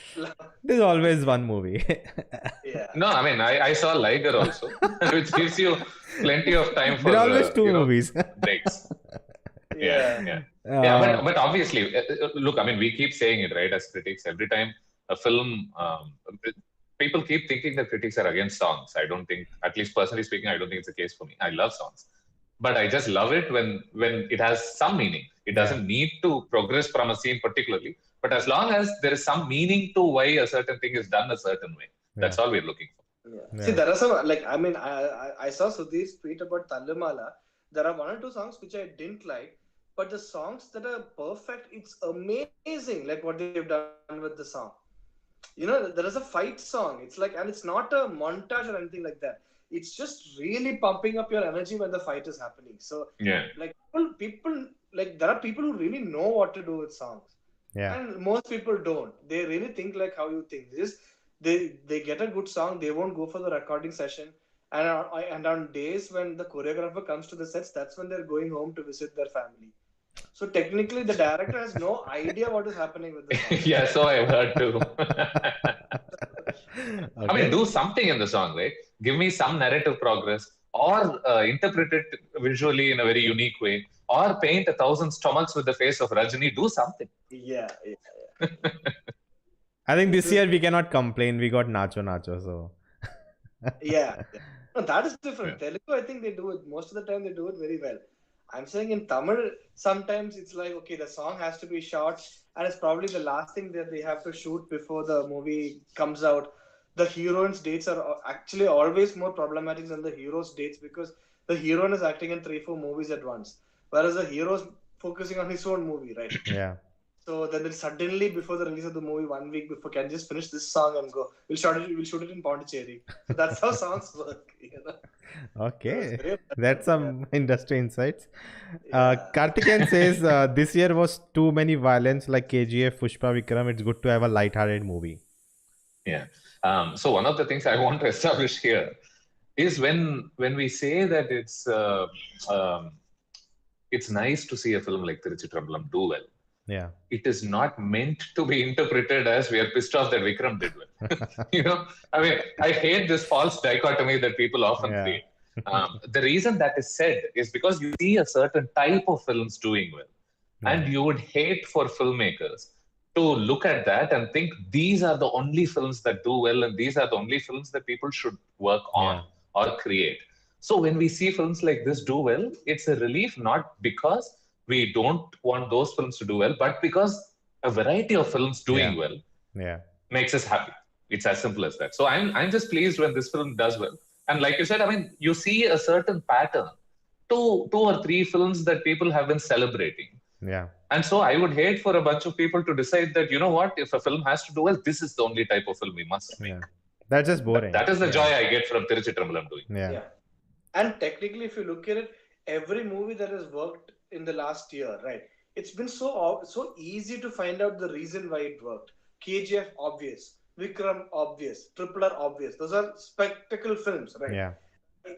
There's always one movie. Yeah. No, I mean I saw Liger also, which gives you plenty of time for there are always two movies. breaks. Yeah. But obviously, look, I mean, we keep saying it, right? As critics, every time a film, people keep thinking that critics are against songs. I don't think, at least personally speaking, I don't think it's the case for me. I love songs, but I just love it when it has some meaning. It doesn't need to progress from a scene particularly, but as long as there is some meaning to why a certain thing is done a certain way, that's all we're looking for. Yeah. See, there are some, like, I mean, I saw Sudhir's tweet about Thallumala. There are one or two songs which I didn't like, but the songs that are perfect, it's amazing, like what they've done with the song. You know, there is a fight song. It's like, and it's not a montage or anything like that. It's just really pumping up your energy when the fight is happening. So, like people, like there are people who really know what to do with songs. Yeah. And most people don't. They really think like how you think. They get a good song, they won't go for the recording session. And on days when the choreographer comes to the sets, that's when they're going home to visit their family. So technically, the director has no idea what is happening with the song. Yeah, so I've heard too. I mean, do something in the song, right? Give me some narrative progress, or interpret it visually in a very unique way, or paint 1,000 stomachs with the face of Rajni. Do something. Yeah. I think this year we cannot complain. We got Nacho, so. Yeah. No, that is different. Telugu, I think they do it. Most of the time, they do it very well. I'm saying in Tamil, sometimes it's like, okay, the song has to be short, and it's probably the last thing that they have to shoot before the movie comes out. The heroine's dates are actually always more problematic than the hero's dates, because the heroine is acting in 3-4 movies at once, whereas the hero's focusing on his own movie, right? Yeah. So then suddenly, before the release of the movie, 1 week before, can just finish this song and go. We'll shoot it in Pondicherry. So that's how songs work. You know? Okay, So that's some industry insights. Karthikeyan says this year was too many violence like KGF, Pushpa, Vikram. It's good to have a light-hearted movie. Yeah. So one of the things I want to establish here is when we say that it's nice to see a film like Thiruchitrambalam do well. Yeah. It is not meant to be interpreted as we are pissed off that Vikram did well. You know, I mean, I hate this false dichotomy that people often create. The reason that is said is because you see a certain type of films doing well, and you would hate for filmmakers to look at that and think these are the only films that do well, and these are the only films that people should work on or create. So when we see films like this do well, it's a relief, not because we don't want those films to do well, but because a variety of films doing well makes us happy. It's as simple as that. So I'm just pleased when this film does well. And like you said, I mean, you see a certain pattern, two or three films that people have been celebrating. Yeah. And so I would hate for a bunch of people to decide that, you know what, if a film has to do well, this is the only type of film we must make. Yeah. That's just boring. That is the joy I get from Thiruchitrambalam doing. Yeah. And technically, if you look at it, every movie that has worked in the last year, right? It's been so easy to find out the reason why it worked. KGF, obvious. Vikram, obvious. R, obvious. Those are spectacle films, right? Yeah.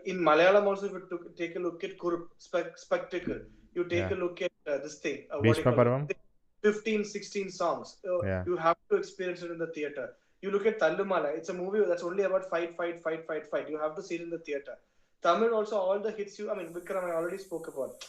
In Malayalam also, if you take a look at Kurup, spectacle. You take a look at this thing. 15, 16 songs. You have to experience it in the theater. You look at Thallumala. It's a movie that's only about fight. You have to see it in the theater. Tamil also, all the hits Vikram, I already spoke about.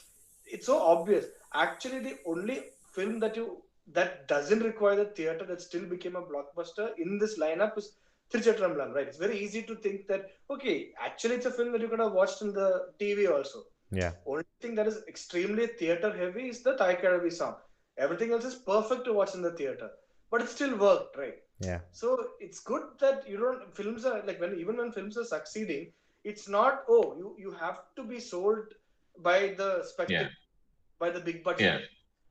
It's so obvious. Actually, the only film that doesn't require the theater that still became a blockbuster in this lineup is Thiruchitrambalam, right? It's very easy to think that, okay, actually it's a film that you could have watched in the TV also. Yeah. Only thing that is extremely theater heavy is the Thai Karavi song. Everything else is perfect to watch in the theater, but it still worked, right? Yeah. So it's good that films are like, even when films are succeeding, it's not, you have to be sold by the spectacle, by the big budget. Yeah.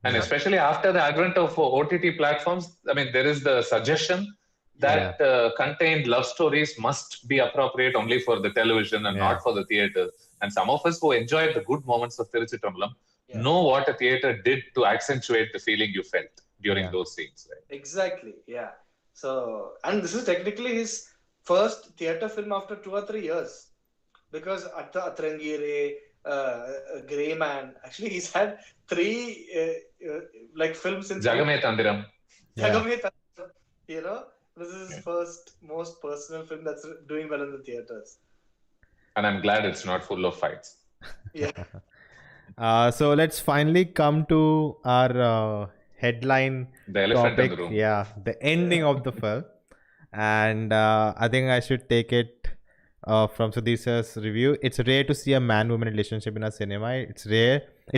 And especially after the advent of OTT platforms, there is the suggestion that contained love stories must be appropriate only for the television and not for the theater. And some of us who enjoyed the good moments of Thiruchitrambalam know what a theater did to accentuate the feeling you felt during those scenes. Right? Exactly, yeah. So, and this is technically his first theater film after 2 or 3 years. Because Atrangire, Grey Man, actually he's had 3 films since Jagame Tandiram. Jagame Tandiram, this is his first most personal film that's doing well in the theaters. And I'm glad it's not full of fights. Yeah. So let's finally come to our headline the elephant topic. In the room. Yeah, the ending of the film. And I think I should take it from Sudhir's review. It's rare to see a man-woman relationship in a cinema. It's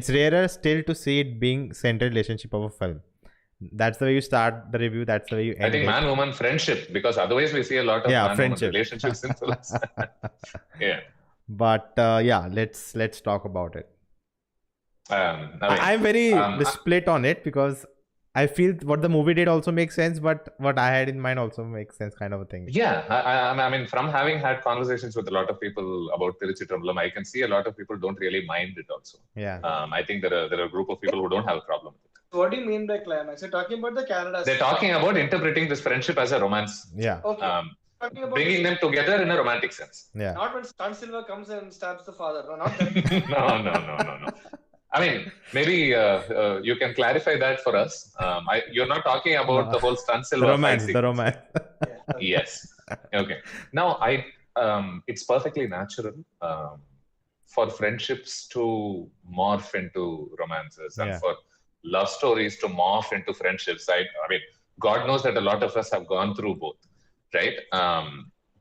rarer still to see it being central relationship of a film. That's the way you start the review. That's the way you end I think man-woman friendship, because otherwise we see a lot of man-woman relationships in films. Yeah. But let's talk about it. I'm very split on it because I feel what the movie did also makes sense, but what I had in mind also makes sense, kind of a thing. Yeah, from having had conversations with a lot of people about Thiruchitrambalam, I can see a lot of people don't really mind it also. Yeah. I think there are a group of people who don't have a problem with it. What do you mean by climax? You're talking about the Canada. They're talking about interpreting this friendship as a romance. Yeah. Okay. Bringing them together in a romantic sense. Yeah. Not when Stan Silva comes and stabs the father. No, not that. No. Maybe you can clarify that for us. You're not talking about the whole Stan Silva the romance. Yes. Okay. Now, it's perfectly natural for friendships to morph into romances and for love stories to morph into friendships. God knows that a lot of us have gone through both, right?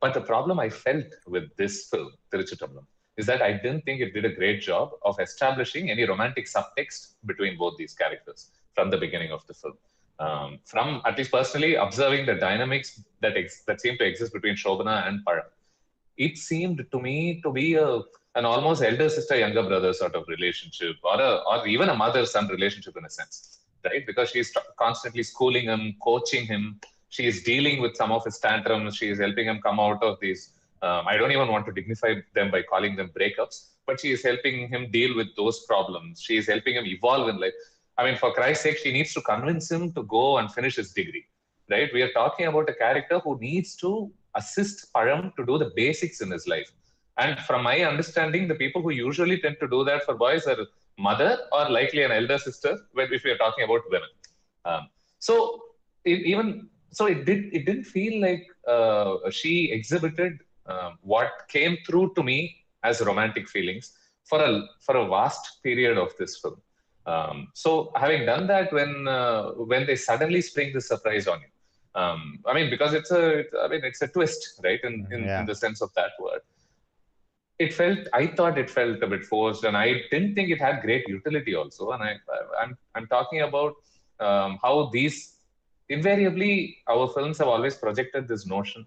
But the problem I felt with this film, Thiruchitrambalam, is that I didn't think it did a great job of establishing any romantic subtext between both these characters from the beginning of the film. From at least personally observing the dynamics that seem to exist between Shobana and Param, it seemed to me to be an almost elder sister younger brother sort of relationship, or even a mother-son relationship in a sense, right? Because she's constantly schooling him, coaching him. She is dealing with some of his tantrums. She is helping him come out of these. I don't even want to dignify them by calling them breakups, but she is helping him deal with those problems. She is helping him evolve in life. For Christ's sake, she needs to convince him to go and finish his degree, right? We are talking about a character who needs to assist Param to do the basics in his life. And from my understanding, the people who usually tend to do that for boys are mother or likely an elder sister, if we are talking about women. It didn't feel like she exhibited what came through to me as romantic feelings for a vast period of this film. So having done that, when they suddenly spring the surprise on you, because it's a twist, right? In the sense of that word, I thought it felt a bit forced, and I didn't think it had great utility also. And I'm talking about how these invariably our films have always projected this notion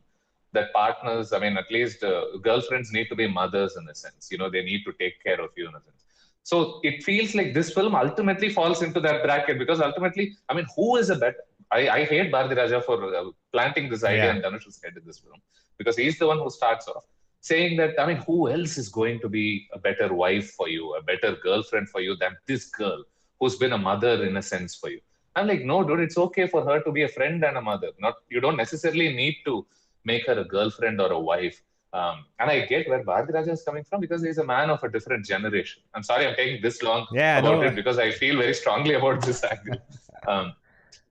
that partners, at least girlfriends need to be mothers in a sense. They need to take care of you in a sense. So it feels like this film ultimately falls into that bracket, because ultimately, who is a better? I hate Bharatiraja for planting this idea in Dhanush's head in this film, because he's the one who starts off saying that, who else is going to be a better wife for you, a better girlfriend for you than this girl who's been a mother in a sense for you? I'm like, no, dude, it's okay for her to be a friend and a mother. You don't necessarily need to make her a girlfriend or a wife. And I get where Bharatiraja is coming from, because he's a man of a different generation. I'm sorry I'm taking this long about it, because I feel very strongly about this angle.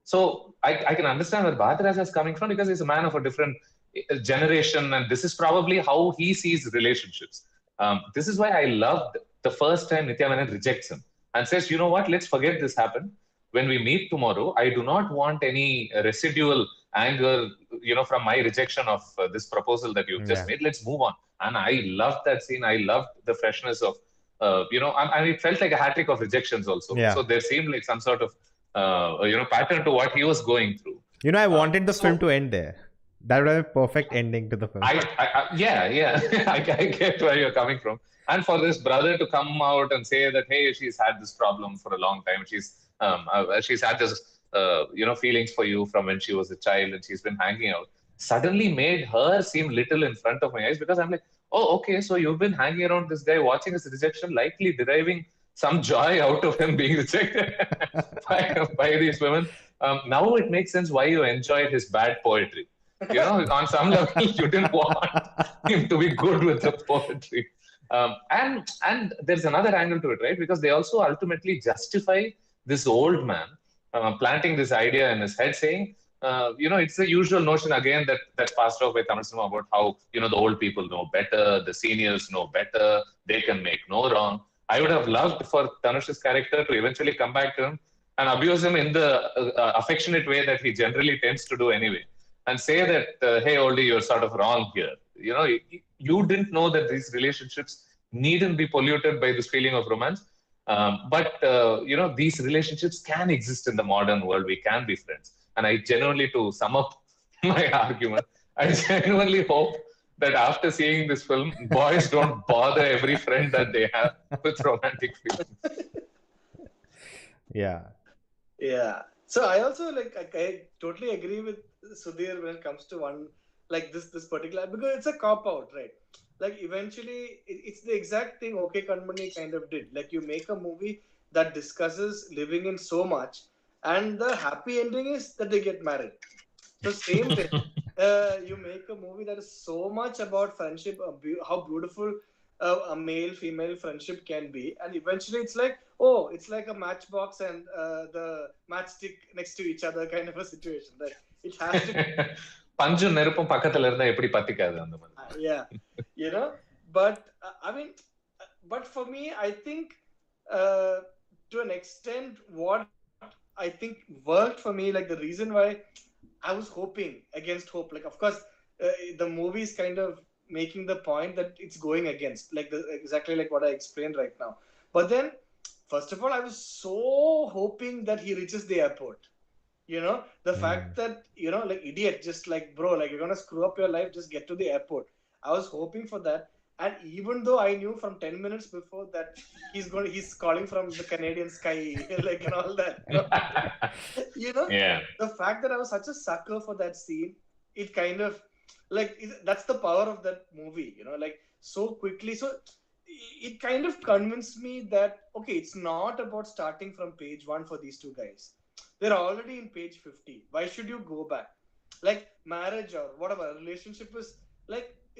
So I can understand where Bharatiraja is coming from, because he's a man of a different generation, and this is probably how he sees relationships. This is why I loved the first time Nithya Menen rejects him and says, you know what, let's forget this happened. When we meet tomorrow, I do not want any residual anger, from my rejection of this proposal that you've just made. Let's move on. And I loved that scene. I loved the freshness of, and it felt like a hat trick of rejections also. Yeah. So there seemed like some sort of, pattern to what he was going through. I wanted the film to end there. That would have a perfect ending to the film. Yeah. I get where you're coming from. And for this brother to come out and say that, hey, she's had this problem for a long time. She's had this, feelings for you from when she was a child and she's been hanging out. Suddenly made her seem little in front of my eyes, because I'm like, oh, okay, so you've been hanging around this guy, watching his rejection, likely deriving some joy out of him being rejected by these women. Now it makes sense why you enjoyed his bad poetry. On some level, you didn't want him to be good with the poetry. And there's another angle to it, right? Because they also ultimately justify this old man planting this idea in his head, saying, it's the usual notion again that's passed off by Tamil cinema about how, the old people know better, the seniors know better, they can make no wrong. I would have loved for Dhanush's character to eventually come back to him and abuse him in the affectionate way that he generally tends to do anyway. And say that, hey, oldie, you're sort of wrong here. You didn't know that these relationships needn't be polluted by this feeling of romance. But these relationships can exist in the modern world. We can be friends. And I genuinely, to sum up my argument, I genuinely hope that after seeing this film, boys don't bother every friend that they have with romantic feelings. Yeah. So I also I totally agree with Sudhir when it comes to one this particular, because it's a cop out, right? Eventually it's the exact thing OK Kanmani kind of did. You make a movie that discusses living in so much, and the happy ending is that they get married. So same way, you make a movie that is so much about friendship, how beautiful a male-female friendship can be, and eventually it's it's like a matchbox and the matchstick next to each other kind of a situation. It has to be. பஞ்சும் நெருப்பும் பக்கத்துல இருந்தா எப்படி பத்திக்காது அந்த மாதிரி. Yeah, but but for me, I think to an extent, what I think worked for me, the reason why I was hoping against hope, of course, the movie is kind of making the point that it's going against, exactly what I explained right now. But then, first of all, I was so hoping that he reaches the airport. The fact that, idiot, just bro, you're going to screw up your life, just get to the airport. I was hoping for that. And even though I knew from 10 minutes before that he's calling from the Canadian sky, and all that, Yeah. The fact that I was such a sucker for that scene, it kind of, that's the power of that movie, so quickly. So it kind of convinced me that, okay, it's not about starting from page 1 for these two guys. They're already in page 50. Why should you go back? Marriage or whatever, relationship is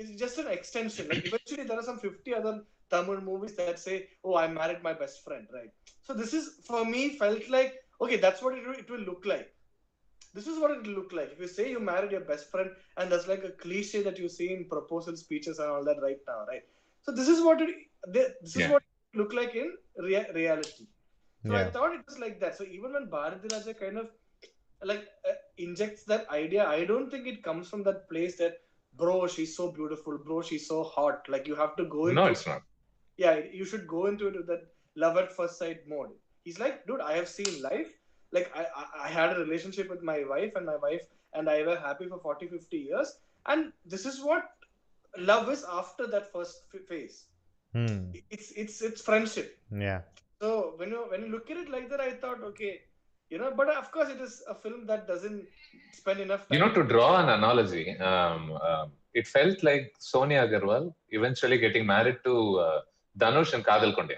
it's just an extension. Eventually there are some 50 other Tamil movies that say, oh, I married my best friend, right? So this is, for me, felt like, okay, that's what it will look like. This is what it will look like. If you say you married your best friend, and that's a cliche that you see in proposal speeches and all that right now, right? So this is what what it look like in reality. So I thought it was like that. So even when Bharatiraja kind of injects that idea, I don't think it comes from that place that, bro, she's so beautiful, bro, she's so hot. You have to go into No, it's not. Yeah, you should go into it with that love at first sight mode. He's like, dude, I have seen life. I had a relationship with my wife, and I were happy for 40, 50 years. And this is what love is after that first phase. It's friendship. Yeah. So when you look at it like that, I thought, okay, but of course it is a film that doesn't spend enough time. To draw an analogy, it felt like Sonia Agarwal eventually getting married to Dhanush and Kadal Konde.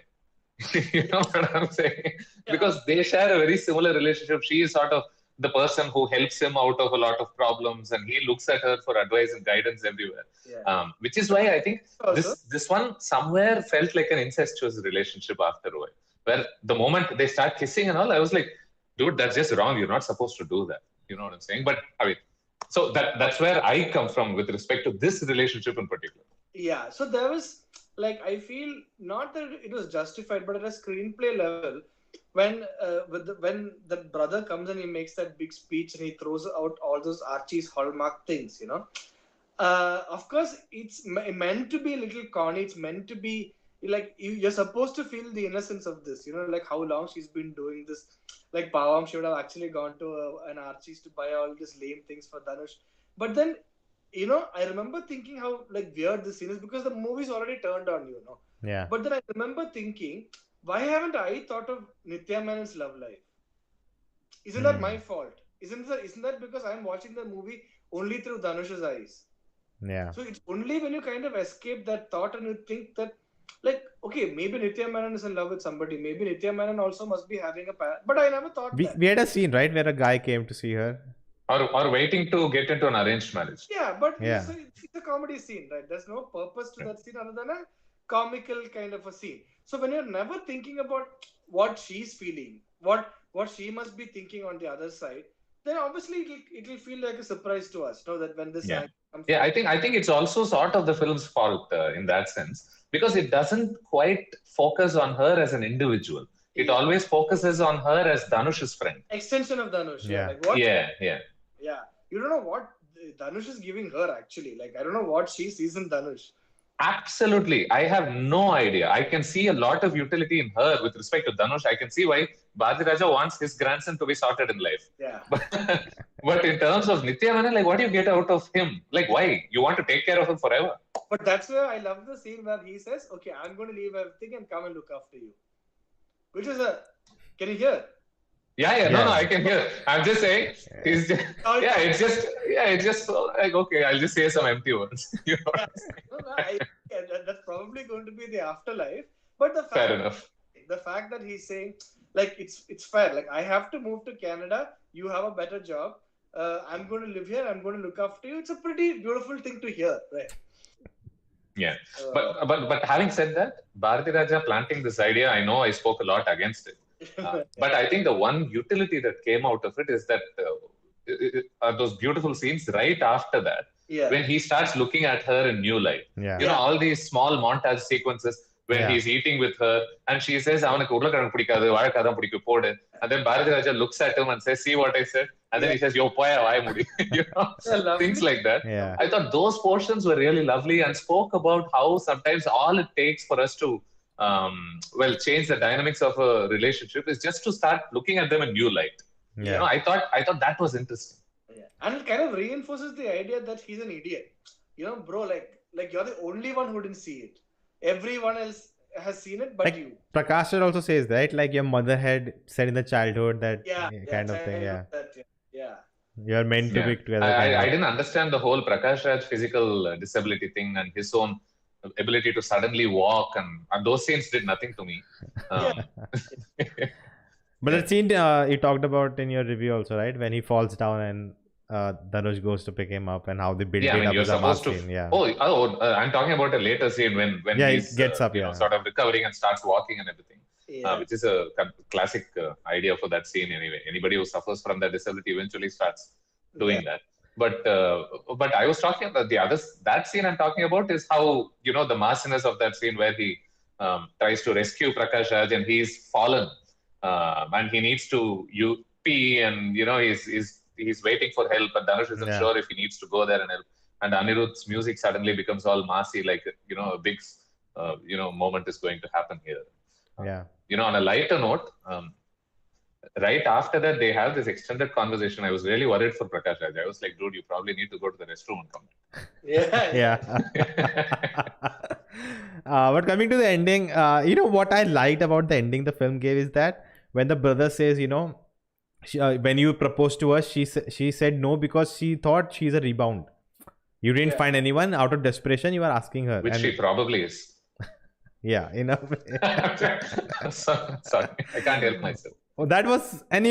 You know what I'm saying? Yeah. Because they share a very similar relationship. She is sort of the person who helps him out of a lot of problems, and he looks at her for advice and guidance everywhere. Yeah. Which is why I think this one somewhere felt like an incestuous relationship after a while. Where the moment they start kissing and all, I was like, dude, that's just wrong. You're not supposed to do that. You know what I'm saying? But so that's where I come from with respect to this relationship in particular. Yeah. So there was like I feel not that it was justified, but at a screenplay level, when when the brother comes and he makes that big speech and he throws out all those Archie's hallmark things, of course it's meant to be a little corny. It's meant to be like you're supposed to feel the innocence of this, like how long she's been doing this. Like Pawam should have actually gone to an Archie's to buy all these lame things for Dhanush. But then, I remember thinking how like weird this scene is because the movie's already turned on you. Yeah. But then I remember thinking, why haven't I thought of Nithya Menen's love life? Isn't that my fault? Isn't that because I'm watching the movie only through Dhanush's eyes? Yeah. So it's only when you kind of escape that thought and you think that, like, okay, maybe Nithya Menon is in love with somebody. Maybe Nithya Menon also must be having a but I never thought that. We had a scene, right, where a guy came to see her. Or waiting to get into an arranged marriage. Yeah, but it's a comedy scene, right? There's no purpose to that scene other than a comical kind of a scene. So when you're never thinking about what she's feeling, what she must be thinking on the other side, then obviously it'll feel like a surprise to us, that when this comes. Yeah, I think it's also sort of the film's fault in that sense, because it doesn't quite focus on her as an individual. It always focuses on her as Dhanush's friend. Extension of Dhanush. Yeah. Like what? Yeah. Yeah. You don't know what Dhanush is giving her actually. Like I don't know what she sees in Dhanush. Absolutely. I have no idea. I can see a lot of utility in her with respect to Dhanush. I can see why Bharatiraja wants his grandson to be sorted in life. Yeah. But in terms of Nithya Menon, like what do you get out of him? Like why? You want to take care of him forever? But that's where I love the scene where he says, okay, I'm going to leave everything and come and look after you. Which is can you hear? Yeah. No, I can hear. I'm just saying, it's just like, okay, I'll just say some empty words. That's probably going to be the afterlife. But fair enough. The fact that he's saying, like, it's fair. Like, I have to move to Canada. You have a better job. I'm going to live here. I'm going to look after you. It's a pretty beautiful thing to hear, right? Yeah. But having said that, Bharatiraja planting this idea, I know I spoke a lot against it. But I think the one utility that came out of it is that those beautiful scenes right after that, when he starts looking at her in new light. Yeah. All these small montage sequences when he's eating with her and she says, and then Bharatiraja looks at him and says, see what I said? And then he says, yo, poya, vay things like that. Yeah. I thought those portions were really lovely and spoke about how sometimes all it takes for us to change the dynamics of a relationship is just to start looking at them in new light. Yeah. I thought that was interesting. Yeah. And it kind of reinforces the idea that he's an idiot. Bro, like you're the only one who didn't see it. Everyone else has seen it, but you. Prakash Raj also says that, like your mother had said in the childhood that kind of thing. Yeah. You're meant to be together. I didn't understand the whole Prakash Raj physical disability thing and his own ability to suddenly walk, and those scenes did nothing to me. But that scene you talked about in your review also, right? When he falls down and Dhanush goes to pick him up and how they build it up as a mass scene. Yeah. I'm talking about a later scene when he gets up, sort of recovering and starts walking and everything, which is a classic idea for that scene anyway. Anybody who suffers from that disability eventually starts doing that. But I was talking about that scene I'm talking about is how, the massiness of that scene where he tries to rescue Prakash Raj and he's fallen and he needs to pee and, he's waiting for help and Dhanush isn't sure if he needs to go there and help. And Anirudh's music suddenly becomes all massy, like, a big, moment is going to happen here. On a lighter note, right after that, they have this extended conversation. I was really worried for Prakash Raj. I was like, dude, you probably need to go to the restroom and come back. Yeah. But coming to the ending, what I liked about the ending the film gave is that when the brother says, when you proposed to us, she said no because she thought she's a rebound. You didn't find anyone. Out of desperation, you are asking her. Which she probably is. Yeah, in a way. Sorry, I can't help myself. Oh, that was, and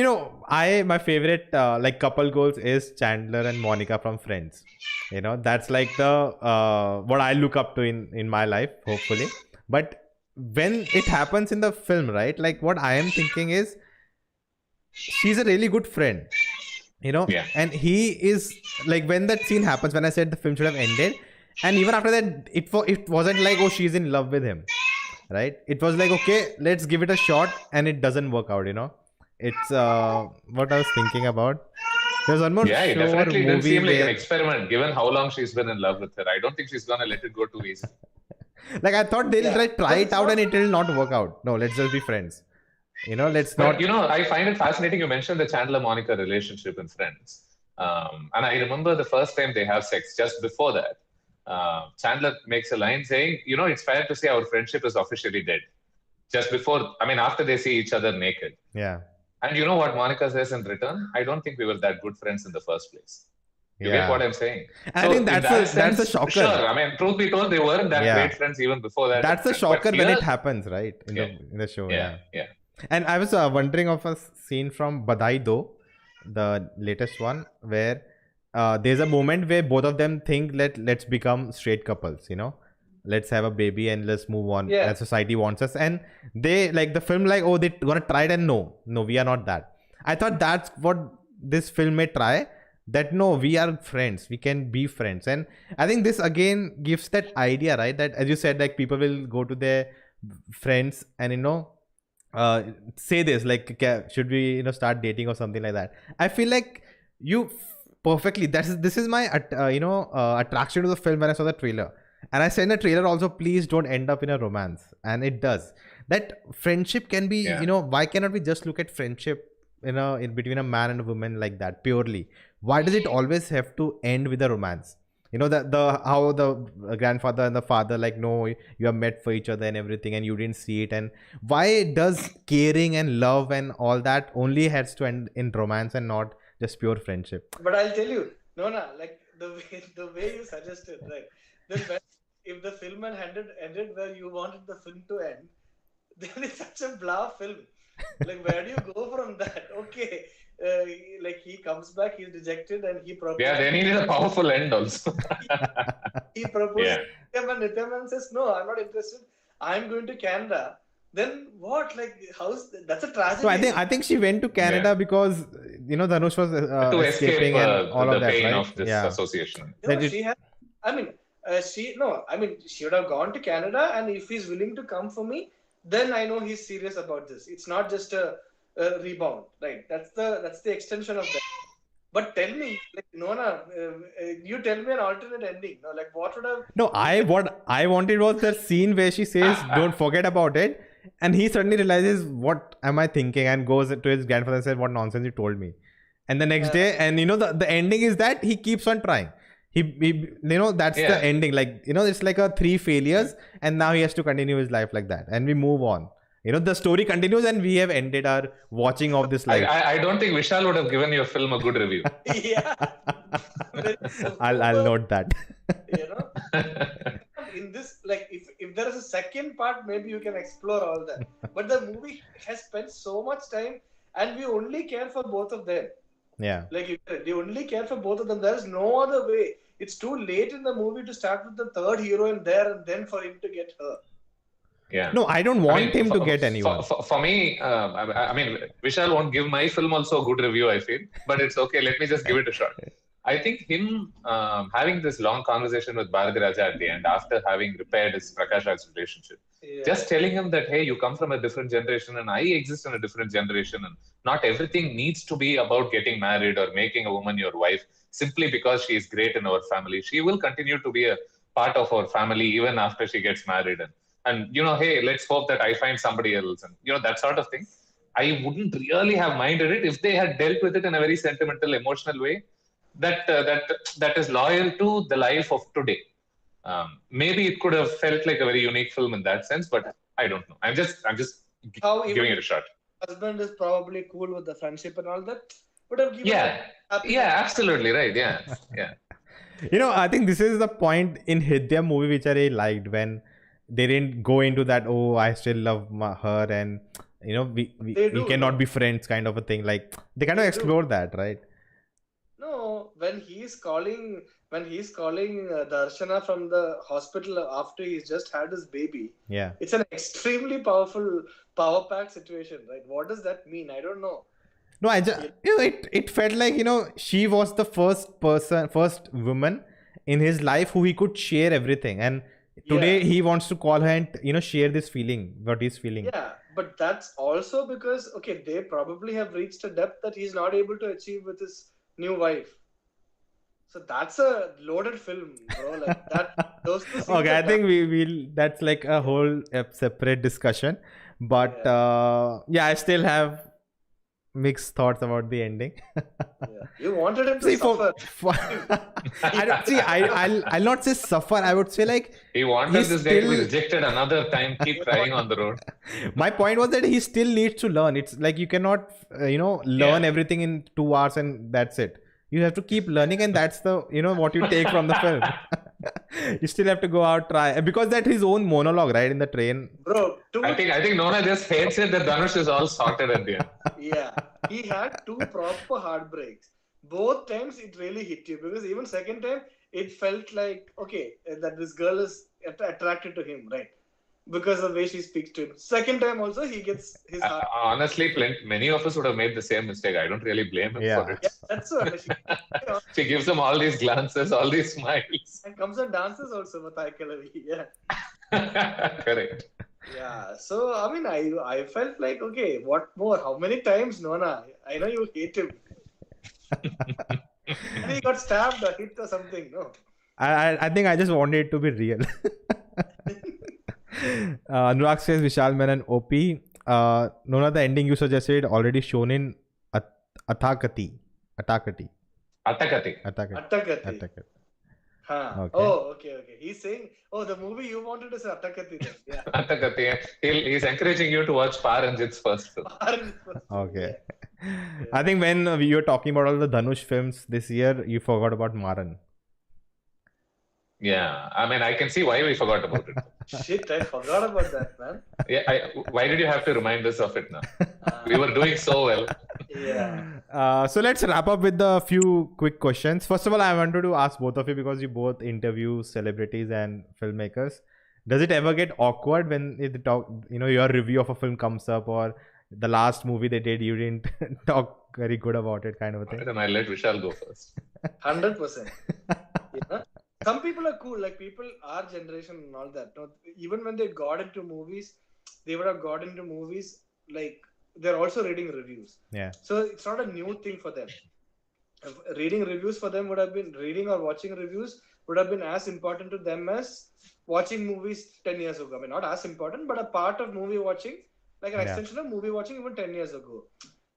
my favorite couple goals is Chandler and Monica from Friends. That's like the what I look up to in my life, hopefully. But when it happens in the film, right? Like what I am thinking is, she's a really good friend, and he is like, when that scene happens, when I said the film should have ended, And even after that, it wasn't like, oh, she's in love with him, right? It was like, okay, let's give it a shot, and it doesn't work out, It's what I was thinking about. There's one more Yeah, it show or definitely didn't movie seem like an where, experiment, given how long she's been in love with her. I don't think she's gonna let it go too easy. like, I thought they'll Yeah. try it out and it will not work out. No, let's just be friends. Let's But not. I find it fascinating. You mentioned the Chandler-Monica relationship in Friends, and I remember the first time they have sex. Just before that, Chandler makes a line saying, "It's fair to say our friendship is officially dead." Just before, after they see each other naked. Yeah. And you know what Monica says in return? I don't think we were that good friends in the first place. You get what I'm saying? I think that's a shocker. Sure. Truth be told, they weren't that Yeah. great friends even before that. That's a But shocker when here- it happens, right? In the show. Yeah. And I was wondering of a scene from Badai Do, the latest one, where there's a moment where both of them think let's become straight couples, let's have a baby and let's move on. Yeah. As society wants us. And they like the film, like, oh, they're gonna try it, and no, we are not that. I thought that's what this film may try. That no, we are friends. We can be friends. And I think this again gives that idea, right? That, as you said, like, people will go to their friends and say this, like, should we start dating or something like that. I feel like you perfectly, this is my attraction to the film. When I saw the trailer, and I said in the trailer also, please don't end up in a romance, and it does. That friendship can be, why cannot we just look at friendship in between a man and a woman like that purely? Why does it always have to end with a romance? How the grandfather and the father, like, no, you are met for each other and everything, and you didn't see it. And why does caring and love and all that only has to end in romance and not just pure friendship? But I'll tell you, Nona, like the way you suggested, right? Then if the film had ended where you wanted the film to end, then it's such a blah film. Like, where do you go from that? Okay, like, he comes back, he's dejected, and he proposes. Yeah, they needed a powerful end also. He proposes. Yeah. And Nithya Menen says, "No, I'm not interested. I'm going to Canada." Then what? Like, that's a tragedy. So I think she went to Canada because Dhanush was To escaping escape and all the of that, pain right? of this association. No, she had. She would have gone to Canada, and if he's willing to come for me, then I know he's serious about this. It's not just a rebound, right? That's the extension of that. But tell me, like, Nona, you tell me an alternate ending. No, like, what would have? No, what I wanted was the scene where she says, "Don't forget about it," and he suddenly realizes, "What am I thinking?" and goes to his grandfather and says, "What nonsense you told me." And the next day, and the ending is that he keeps on trying. He that's the ending. Like, it's like a 3 failures, and now he has to continue his life like that, and we move on. The story continues, and we have ended our watching of this life. I don't think Vishal would have given your film a good review. Yeah. I'll note that. In this, like, if there is a second part, maybe you can explore all that. But the movie has spent so much time, and we only care for both of them. Yeah. Like, they only care for both of them. There is no other way. It's too late in the movie to start with the third heroine there, and then for him to get her. Yeah. No, I don't want him to get anyone. For me, Vishal won't give my film also a good review, I feel. But it's okay. Let me just give it a shot. I think him having this long conversation with Bharatiraja at the end, after having repaired his Prakash Raj relationship, just telling him that, hey, you come from a different generation and I exist in a different generation, and not everything needs to be about getting married or making a woman your wife simply because she is great in our family. She will continue to be a part of our family even after she gets married. And hey, let's hope that I find somebody else, and that sort of thing. I wouldn't really have minded it if they had dealt with it in a very sentimental, emotional way that is loyal to the life of today. Maybe it could have felt like a very unique film in that sense, but I don't know. I'm just giving it a shot. Husband is probably cool with the friendship and all that. Would have given absolutely right. Yeah. I think this is the point in Hidya movie which I really liked, when they didn't go into that, oh, I still love her, and we cannot be friends kind of a thing. Like, they kind of explore that, right? No, when he's calling Darshana from the hospital after he's just had his baby. Yeah, it's an extremely powerful power pack situation, right? What does that mean? I don't know. No, I just it felt like she was the first woman, in his life who he could share everything, and today he wants to call her and share this feeling, what he's feeling. Yeah, but that's also because they probably have reached a depth that he's not able to achieve with his new wife. So that's a loaded film, bro. Like that. Those two scenes Okay, I are think we'll that's like a whole separate discussion, but I still have mixed thoughts about the ending. You wanted him to See, suffer. I'll not say suffer. I would say like he wanted this guy to be rejected another time, keep crying on the road. My point was that he still needs to learn. It's like you cannot, learn everything in 2 hours and that's it. You have to keep learning, and that's the, what you take from the film. You still have to go out, try, because that's his own monologue, right, in the train. Bro, I think Nona just hates it that Dhanush is all sorted at the end. Yeah, he had 2 proper heartbreaks. Both times it really hit you, because even second time it felt like that this girl is attracted to him, right? Because of the way she speaks to him. Second time also he gets his heart. Honestly, many of us would have made the same mistake. I don't really blame him for it. Yeah, that's what She gives him all these glances, all these smiles. And comes and dances also with Aikalavi. Yeah. Correct. Yeah. So I mean I felt like what more? How many times, Nona? I know you hate him. And he got stabbed or hit or something, no? I think I just wanted it to be real. Anurag says Vishal Menon OP. Nona, the ending you suggested already shown in Athakati. Atakati. Huh. Okay. Oh, okay. He's saying, the movie you wanted to say Atakati then. Yeah. Atakati. He's encouraging you to watch Ranjith's first film. Okay. Yeah. I think when we were talking about all the Dhanush films this year, you forgot about Maaran. Yeah, I mean, I can see why we forgot about it. Shit, I forgot about that, man. Yeah, why did you have to remind us of it now? We were doing so well. Yeah. So let's wrap up with a few quick questions. First of all, I wanted to ask both of you, because you both interview celebrities and filmmakers. Does it ever get awkward when your review of a film comes up, or the last movie they did, you didn't talk very good about it, kind of a thing? Then I'll let Vishal go first. 100%. Some people are cool, like people our generation and all that. No, even when they got into movies, they would have got into movies like they're also reading reviews. Yeah. So it's not a new thing for them. Reading reviews for them would have been reading or watching reviews would have been as important to them as watching movies 10 years ago. I mean, not as important, but a part of movie watching, like an extension of movie watching even 10 years ago.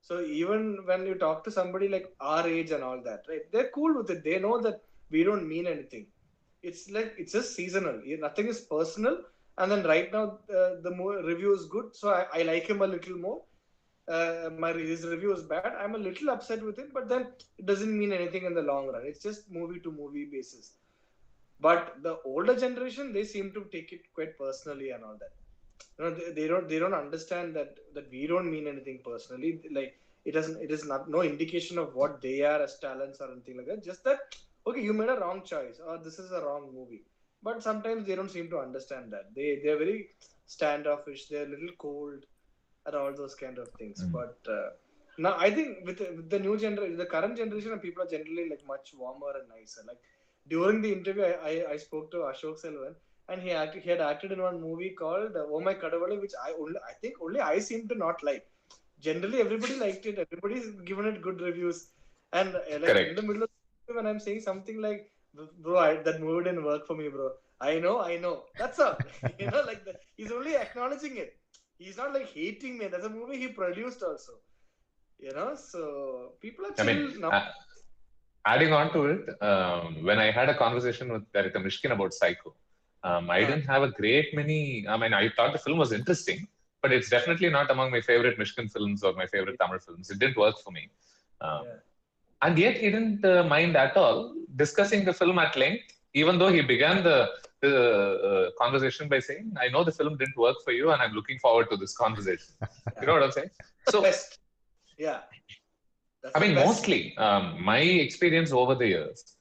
So even when you talk to somebody like our age and all that, right? They're cool with it. They know that we don't mean anything. It's like it's just seasonal. Nothing is personal. And then right now the review is good, so I like him a little more. His review is bad. I'm a little upset with him, but then it doesn't mean anything in the long run. It's just movie to movie basis. But the older generation, they seem to take it quite personally and all that. They don't understand that we don't mean anything personally. Like it is no indication of what they are as talents or anything like that. Just that you made a wrong choice, or this is a wrong movie. But sometimes they don't seem to understand that. They're very standoffish. They're a little cold and all those kind of things. But now I think with the new generation, the current generation, people are generally like much warmer and nicer. Like during the interview, I spoke to Ashok Selvan, and he had acted in one movie called Oh My Kadavale, which I think only I seem to not like. Generally, everybody liked it. Everybody's given it good reviews. And in the middle of when I'm saying something like, bro, that movie didn't work for me, bro. I know. That's all. Like that. He's only acknowledging it. He's not like hating me. That's a movie he produced also. So people are chill now. Adding on to it, when I had a conversation with Director Mishkin about Psycho, I didn't have a great many. I mean, I thought the film was interesting, but it's definitely not among my favorite Mishkin films or my favorite Tamil films. It didn't work for me. And yet he didn't mind at all discussing the film at length, even though he began the conversation by saying, I know the film didn't work for you and I'm looking forward to this conversation. You know what I'm saying? So, yeah. I mean, mostly my experience over the years,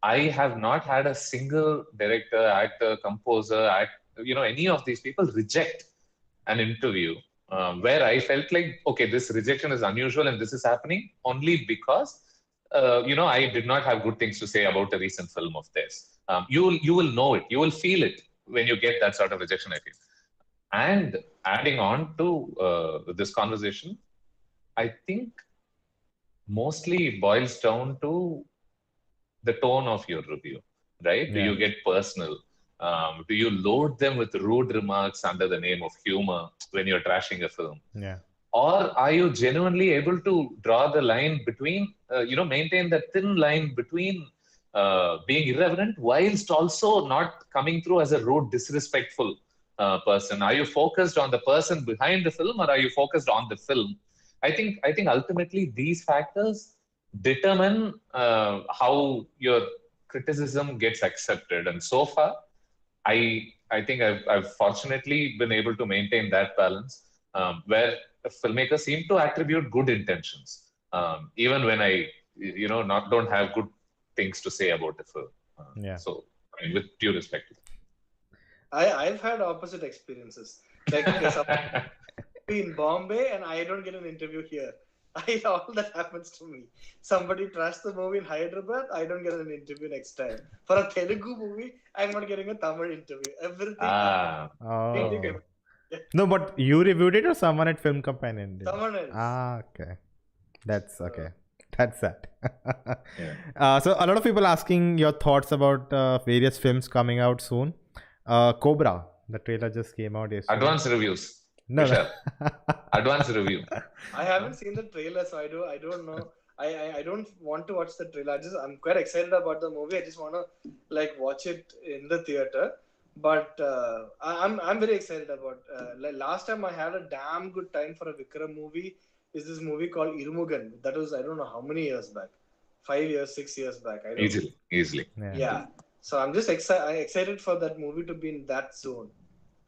I have not had a single director, actor, composer, any of these people reject an interview where I felt like, okay, this rejection is unusual and this is happening only because I did not have good things to say about a recent film of theirs. You will know it, you will feel it when you get that sort of rejection, I feel. And adding on to this conversation, I think mostly it boils down to the tone of your review, right? Do you get personal? Do you load them with rude remarks under the name of humor when you're trashing a film? Yeah. Or are you genuinely able to draw the line between, maintain that thin line between being irreverent whilst also not coming through as a rude, disrespectful person? Are you focused on the person behind the film, or are you focused on the film? I think ultimately these factors determine how your criticism gets accepted. And so far, I think I've fortunately been able to maintain that balance, where filmmakers seem to attribute good intentions, even when I don't have good things to say about the film. So with due respect to that. I've had opposite experiences. Like in Bombay, and I don't get an interview here. All that happens to me. Somebody trashed the movie in Hyderabad, I don't get an interview next time. For a Telugu movie, I'm not getting a Tamil interview. Everything. No, but you reviewed it or someone at Film Companion did? Someone else. Okay. That's okay. That's that. So a lot of people asking your thoughts about various films coming out soon. Cobra, the trailer just came out yesterday. Advance reviews. No. Advance review. I haven't seen the trailer, so I don't know. I don't want to watch the trailer. I'm quite excited about the movie. I just want to watch it in the theater. But I'm very excited about. Last time I had a damn good time for a Vikram movie. Is this movie called Irumugan? That was I don't know how many years back, 5 years, 6 years back. I don't know. Easily. Yeah. So I'm just excited for that movie to be in that zone.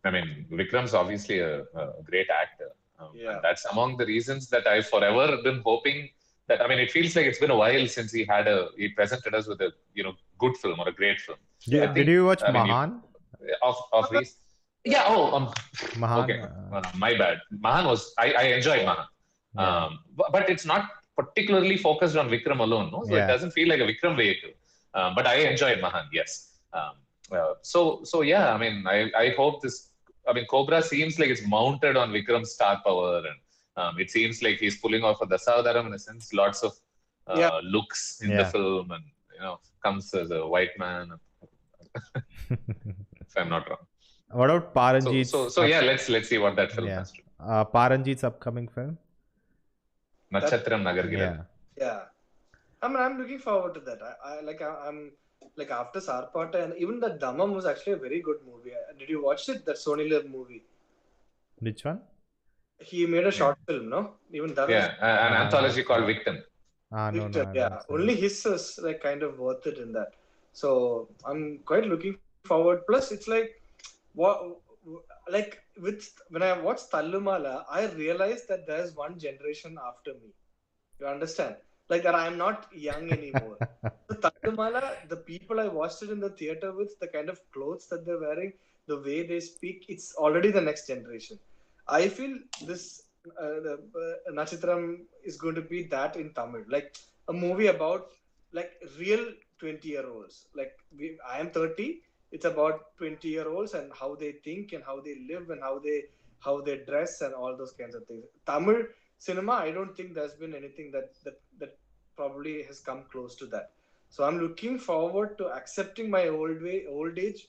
I mean, Vikram's obviously a great actor. And that's among the reasons that I've forever been hoping that, it feels like it's been a while since he presented us with a, good film or a great film. Yeah. Did you watch Maaran? Maaran. Okay. My bad. Maaran was, I enjoyed Maaran. But it's not particularly focused on Vikram alone, no? So it doesn't feel like a Vikram vehicle. But I enjoyed Maaran, yes. I hope this. Cobra seems like it's mounted on Vikram's star power, and it seems like he's pulling off a Dasavaram in a sense. Lots of looks in the film, and comes as a white man. If I'm not wrong. What about Paranjit's? Let's see what that film has to. Paranjit's upcoming film. Natchatram Nagargila. Yeah. I'm looking forward to that. I'm after Sarpata, and even the Damam was actually a very good movie. Did you watch it? That Sony Live movie. Which one? He made a short film, no? Even that. An anthology called Victim. Victim, only his is kind of worth it in that. So I'm quite looking forward. Plus, it's when I watched Thallumala, I realized that there's one generation after me. You understand? That I'm not young anymore. So Thallumala, the people I watched it in the theater with, the kind of clothes that they're wearing, the way they speak, it's already the next generation. I feel this Natchatram is going to be that in Tamil. A movie about real 20-year-olds. I am 30. It's about 20-year-olds and how they think and how they live and how they dress and all those kinds of things. Tamil cinema, I don't think there's been anything that probably has come close to that. So I'm looking forward to accepting my old age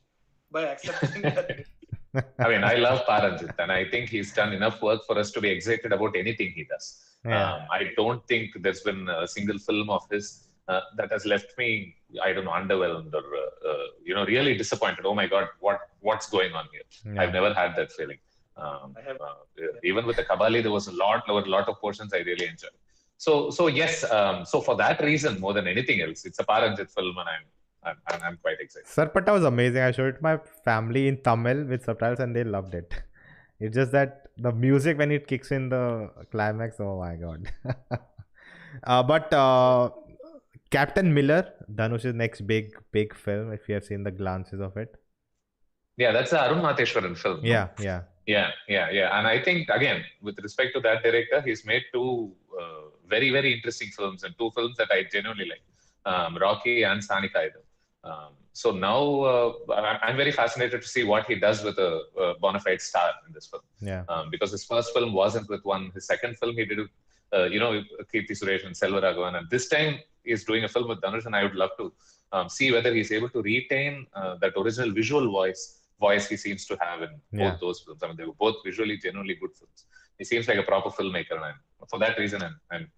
by accepting that. I love Paranjit, and I think he's done enough work for us to be excited about anything he does. I don't think there's been a single film of his that has left me, underwhelmed or really disappointed. Oh my God, what's going on here? I've never had that feeling. Even with the Kabali, there were a lot of portions I really enjoyed. So yes. So for that reason, more than anything else, it's a Paranjit film, and I'm quite excited. Sarpata was amazing. I showed it to my family in Tamil with subtitles, and they loved it. It's just that the music when it kicks in the climax, oh my God. But Captain Miller, Dhanush's next big film. If you have seen the glances of it. Yeah, that's the Arun Matheswaran film. Yeah. And I think, again, with respect to that director, he's made two very, very interesting films, and two films that I genuinely like, Rocky and Sanika. So now I'm very fascinated to see what he does with a bona fide star in this film. Yeah. Because his first film wasn't with one. His second film he did with, Kirti Suresh and Selvaraghavan. And this time he's doing a film with Dhanush, and I would love to see whether he's able to retain that original visual voice he seems to have in both those films. I mean, they were both visually genuinely good films. He seems like a proper filmmaker, and for that reason, I'm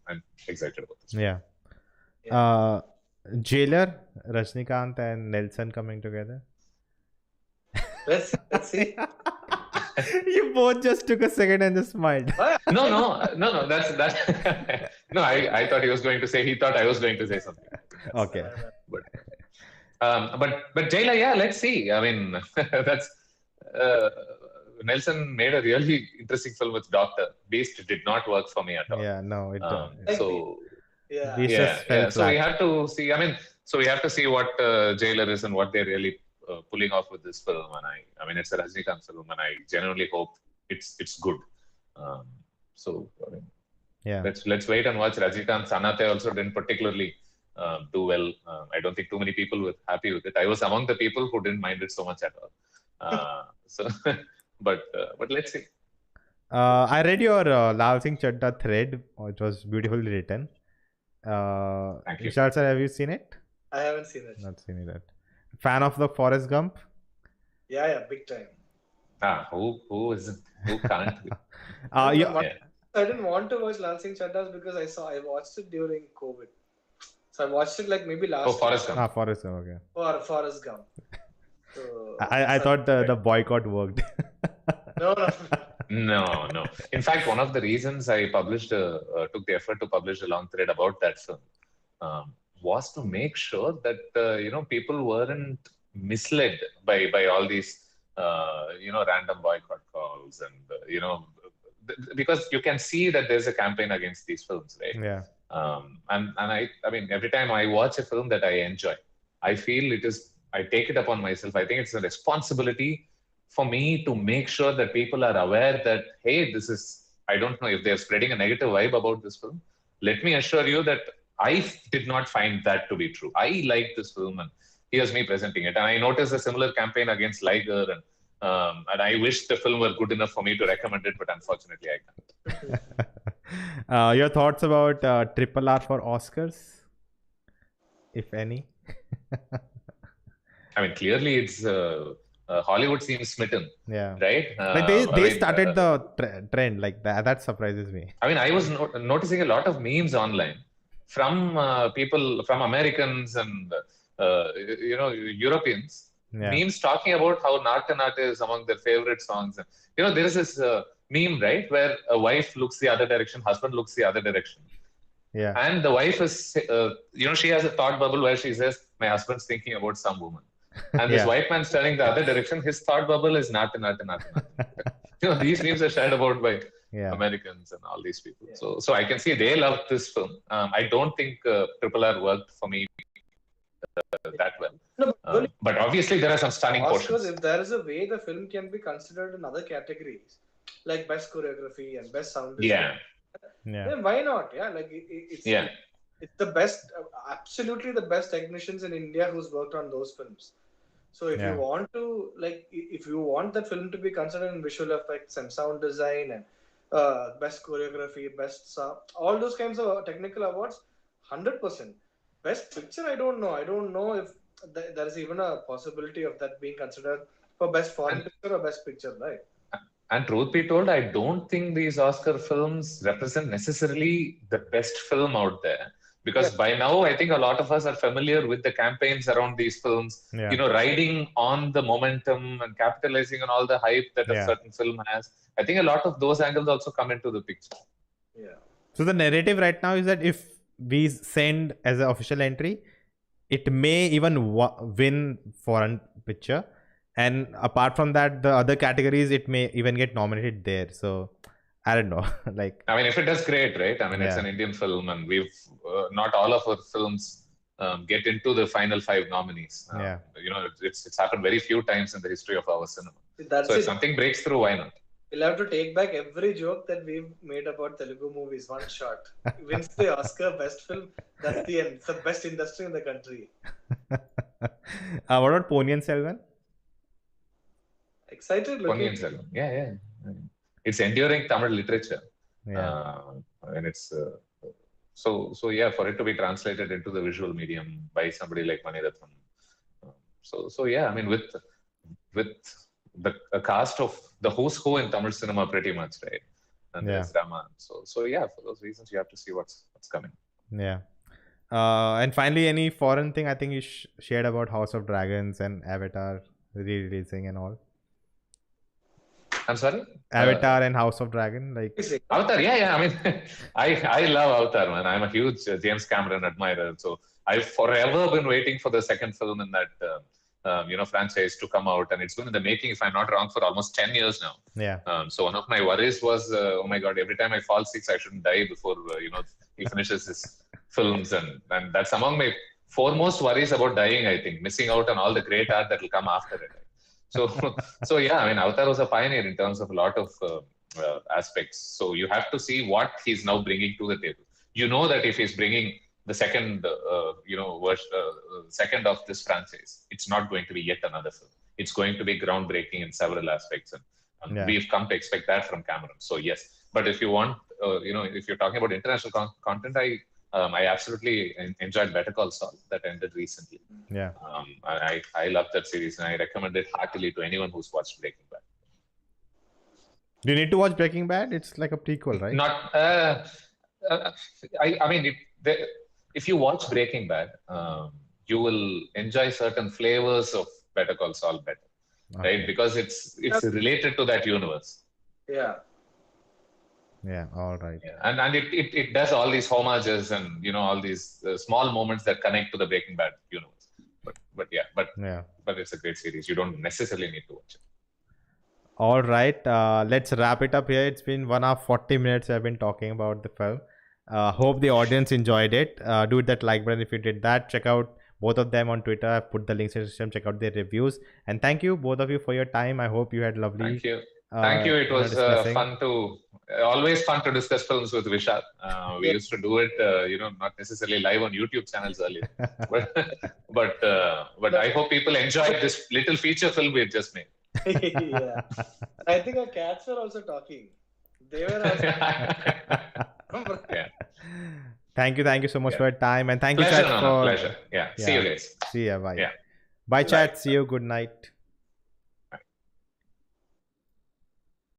excited about this. Yeah. Jailer, Rajnikanth and Nelson coming together. Let's see. You both just took a second and just smiled. No. That's no. I thought he was going to say. He thought I was going to say something. Okay. But Jailer, yeah. Let's see. I mean, that's Nelson made a really interesting film with Doctor. Beast did not work for me at all. Yeah. No. It. So we have to see. I mean, so we have to see what Jailer is and what they're really pulling off with this film. And I mean, it's a Rajnikanth film, and I genuinely hope it's good. Let's wait and watch. Rajnikanth Sanate also didn't particularly do well. I don't think too many people were happy with it. I was among the people who didn't mind it so much at all. But let's see. I read your Laal Singh Chadda thread, which was beautifully written. Thank you. Vishal sir, have you seen it? I haven't seen it. Not seen it. Fan of the Forrest Gump? Yeah, big time. Who isn't? Who can't be? I didn't want to watch Laal Singh Chaddas because I watched it during COVID. So I watched it like maybe last year. Forrest Gump. Forrest Gump, okay. Or Forrest Gump. So, I thought the boycott worked. No. In fact, one of the reasons I published, took the effort to publish a long thread about that film was to make sure that people weren't misled by all these random boycott calls, and because you can see that there's a campaign against these films, right? Yeah. And I mean, every time I watch a film that I enjoy, I feel I take it upon myself. I think it's a responsibility for me to make sure that people are aware that, hey, I don't know if they're spreading a negative vibe about this film. Let me assure you that I did not find that to be true. I like this film, and here's me presenting it. And I noticed a similar campaign against Liger, and I wish the film were good enough for me to recommend it, but unfortunately I can't. Your thoughts about Triple R for Oscars, if any? I mean, clearly it's Hollywood seems smitten. Yeah. Right? Like they started the trend like that. That surprises me. I mean, I was noticing a lot of memes online from people, from Americans and Europeans. Yeah. Memes talking about how Naata Naata is among their favorite songs. There is this meme, right, where a wife looks the other direction, husband looks the other direction. Yeah. And the wife is, she has a thought bubble where she says, my husband's thinking about some woman. And this white man's turning the other direction. His thought bubble is Naata Naata Naata. These memes are shared about by Americans and all these people. Yeah. So I can see they love this film. I don't think Triple R worked for me that well. No, but obviously there are some stunning portions. If there is a way the film can be considered in other categories, like best choreography and best sound design, then why not? Yeah, like it's the best, absolutely the best technicians in India who's worked on those films. So if you want to, if you want that film to be considered in visual effects and sound design and best choreography, best sound, all those kinds of technical awards, 100%. Best picture, I don't know. I don't know if there is even a possibility of that being considered for best foreign picture or best picture, right? And truth be told, I don't think these Oscar films represent necessarily the best film out there. Because by now, I think a lot of us are familiar with the campaigns around these films, riding on the momentum and capitalizing on all the hype that a certain film has. I think a lot of those angles also come into the picture. Yeah. So the narrative right now is that if we send as an official entry, it may even win foreign picture. And apart from that, the other categories, it may even get nominated there. So I don't know. I mean, if it does, great, right? I mean, it's an Indian film, and we've not all of our films get into the final 5 nominees. It's happened very few times in the history of our cinema. So if something breaks through, why not? We'll have to take back every joke that we've made about Telugu movies. One shot wins the Oscar Best Film. That's the end. It's the best industry in the country. What about Ponniyin Selvan? Excited looking. Ponniyin Selvan. Yeah. It's enduring Tamil literature. Yeah. And it's so yeah, for it to be translated into the visual medium by somebody like Maniratnam. So yeah, I mean with a cast of the who's who in Tamil cinema pretty much, right? And there's Raman. So yeah, for those reasons you have to see what's coming. Yeah. And finally, any foreign thing I think you shared about House of Dragons and Avatar re-releasing and all? I'm sorry? Avatar and House of Dragon, like Avatar, yeah. I mean, I love Avatar, man. I'm a huge James Cameron admirer. So I've forever been waiting for the second film in that franchise to come out, and it's been in the making, if I'm not wrong, for almost 10 years now. Yeah. So one of my worries was, oh my God, every time I fall sick, I shouldn't die before he finishes his films, and that's among my foremost worries about dying. I think missing out on all the great art that will come after it. So yeah, I mean, Avatar was a pioneer in terms of a lot of aspects. So you have to see what he's now bringing to the table. You know that if he's bringing the second, second of this franchise, it's not going to be yet another film. It's going to be groundbreaking in several aspects, and we've come to expect that from Cameron. So yes, but if you want, if you're talking about international content, I absolutely enjoyed Better Call Saul that ended recently. Yeah. I love that series and I recommend it heartily to anyone who's watched Breaking Bad. Do you need to watch Breaking Bad? It's like a prequel, right? Not. I mean, if you watch Breaking Bad, you will enjoy certain flavors of Better Call Saul better, right? Because it's related to that universe. Yeah. Yeah, all right. Yeah. And it does all these homages and all these small moments that connect to the Breaking Bad universe. But it's a great series. You don't necessarily need to watch it. All right, let's wrap it up here. It's been 1 hour 40 minutes I've been talking about the film. Hope the audience enjoyed it. Do that like button if you did that. Check out both of them on Twitter. I've put the links in the system. Check out their reviews. And thank you both of you for your time. I hope you had lovely. Thank you. It was always fun to discuss films with Vishal. We used to do it, not necessarily live on YouTube channels earlier, but I hope people enjoyed this little feature film we had just made. Yeah, I think our cats were also talking. They were also yeah. Thank you so much for your time, and thank you, chat, for pleasure. Yeah. See you guys. See ya. Bye. Yeah. Bye, chat. See you. Good night.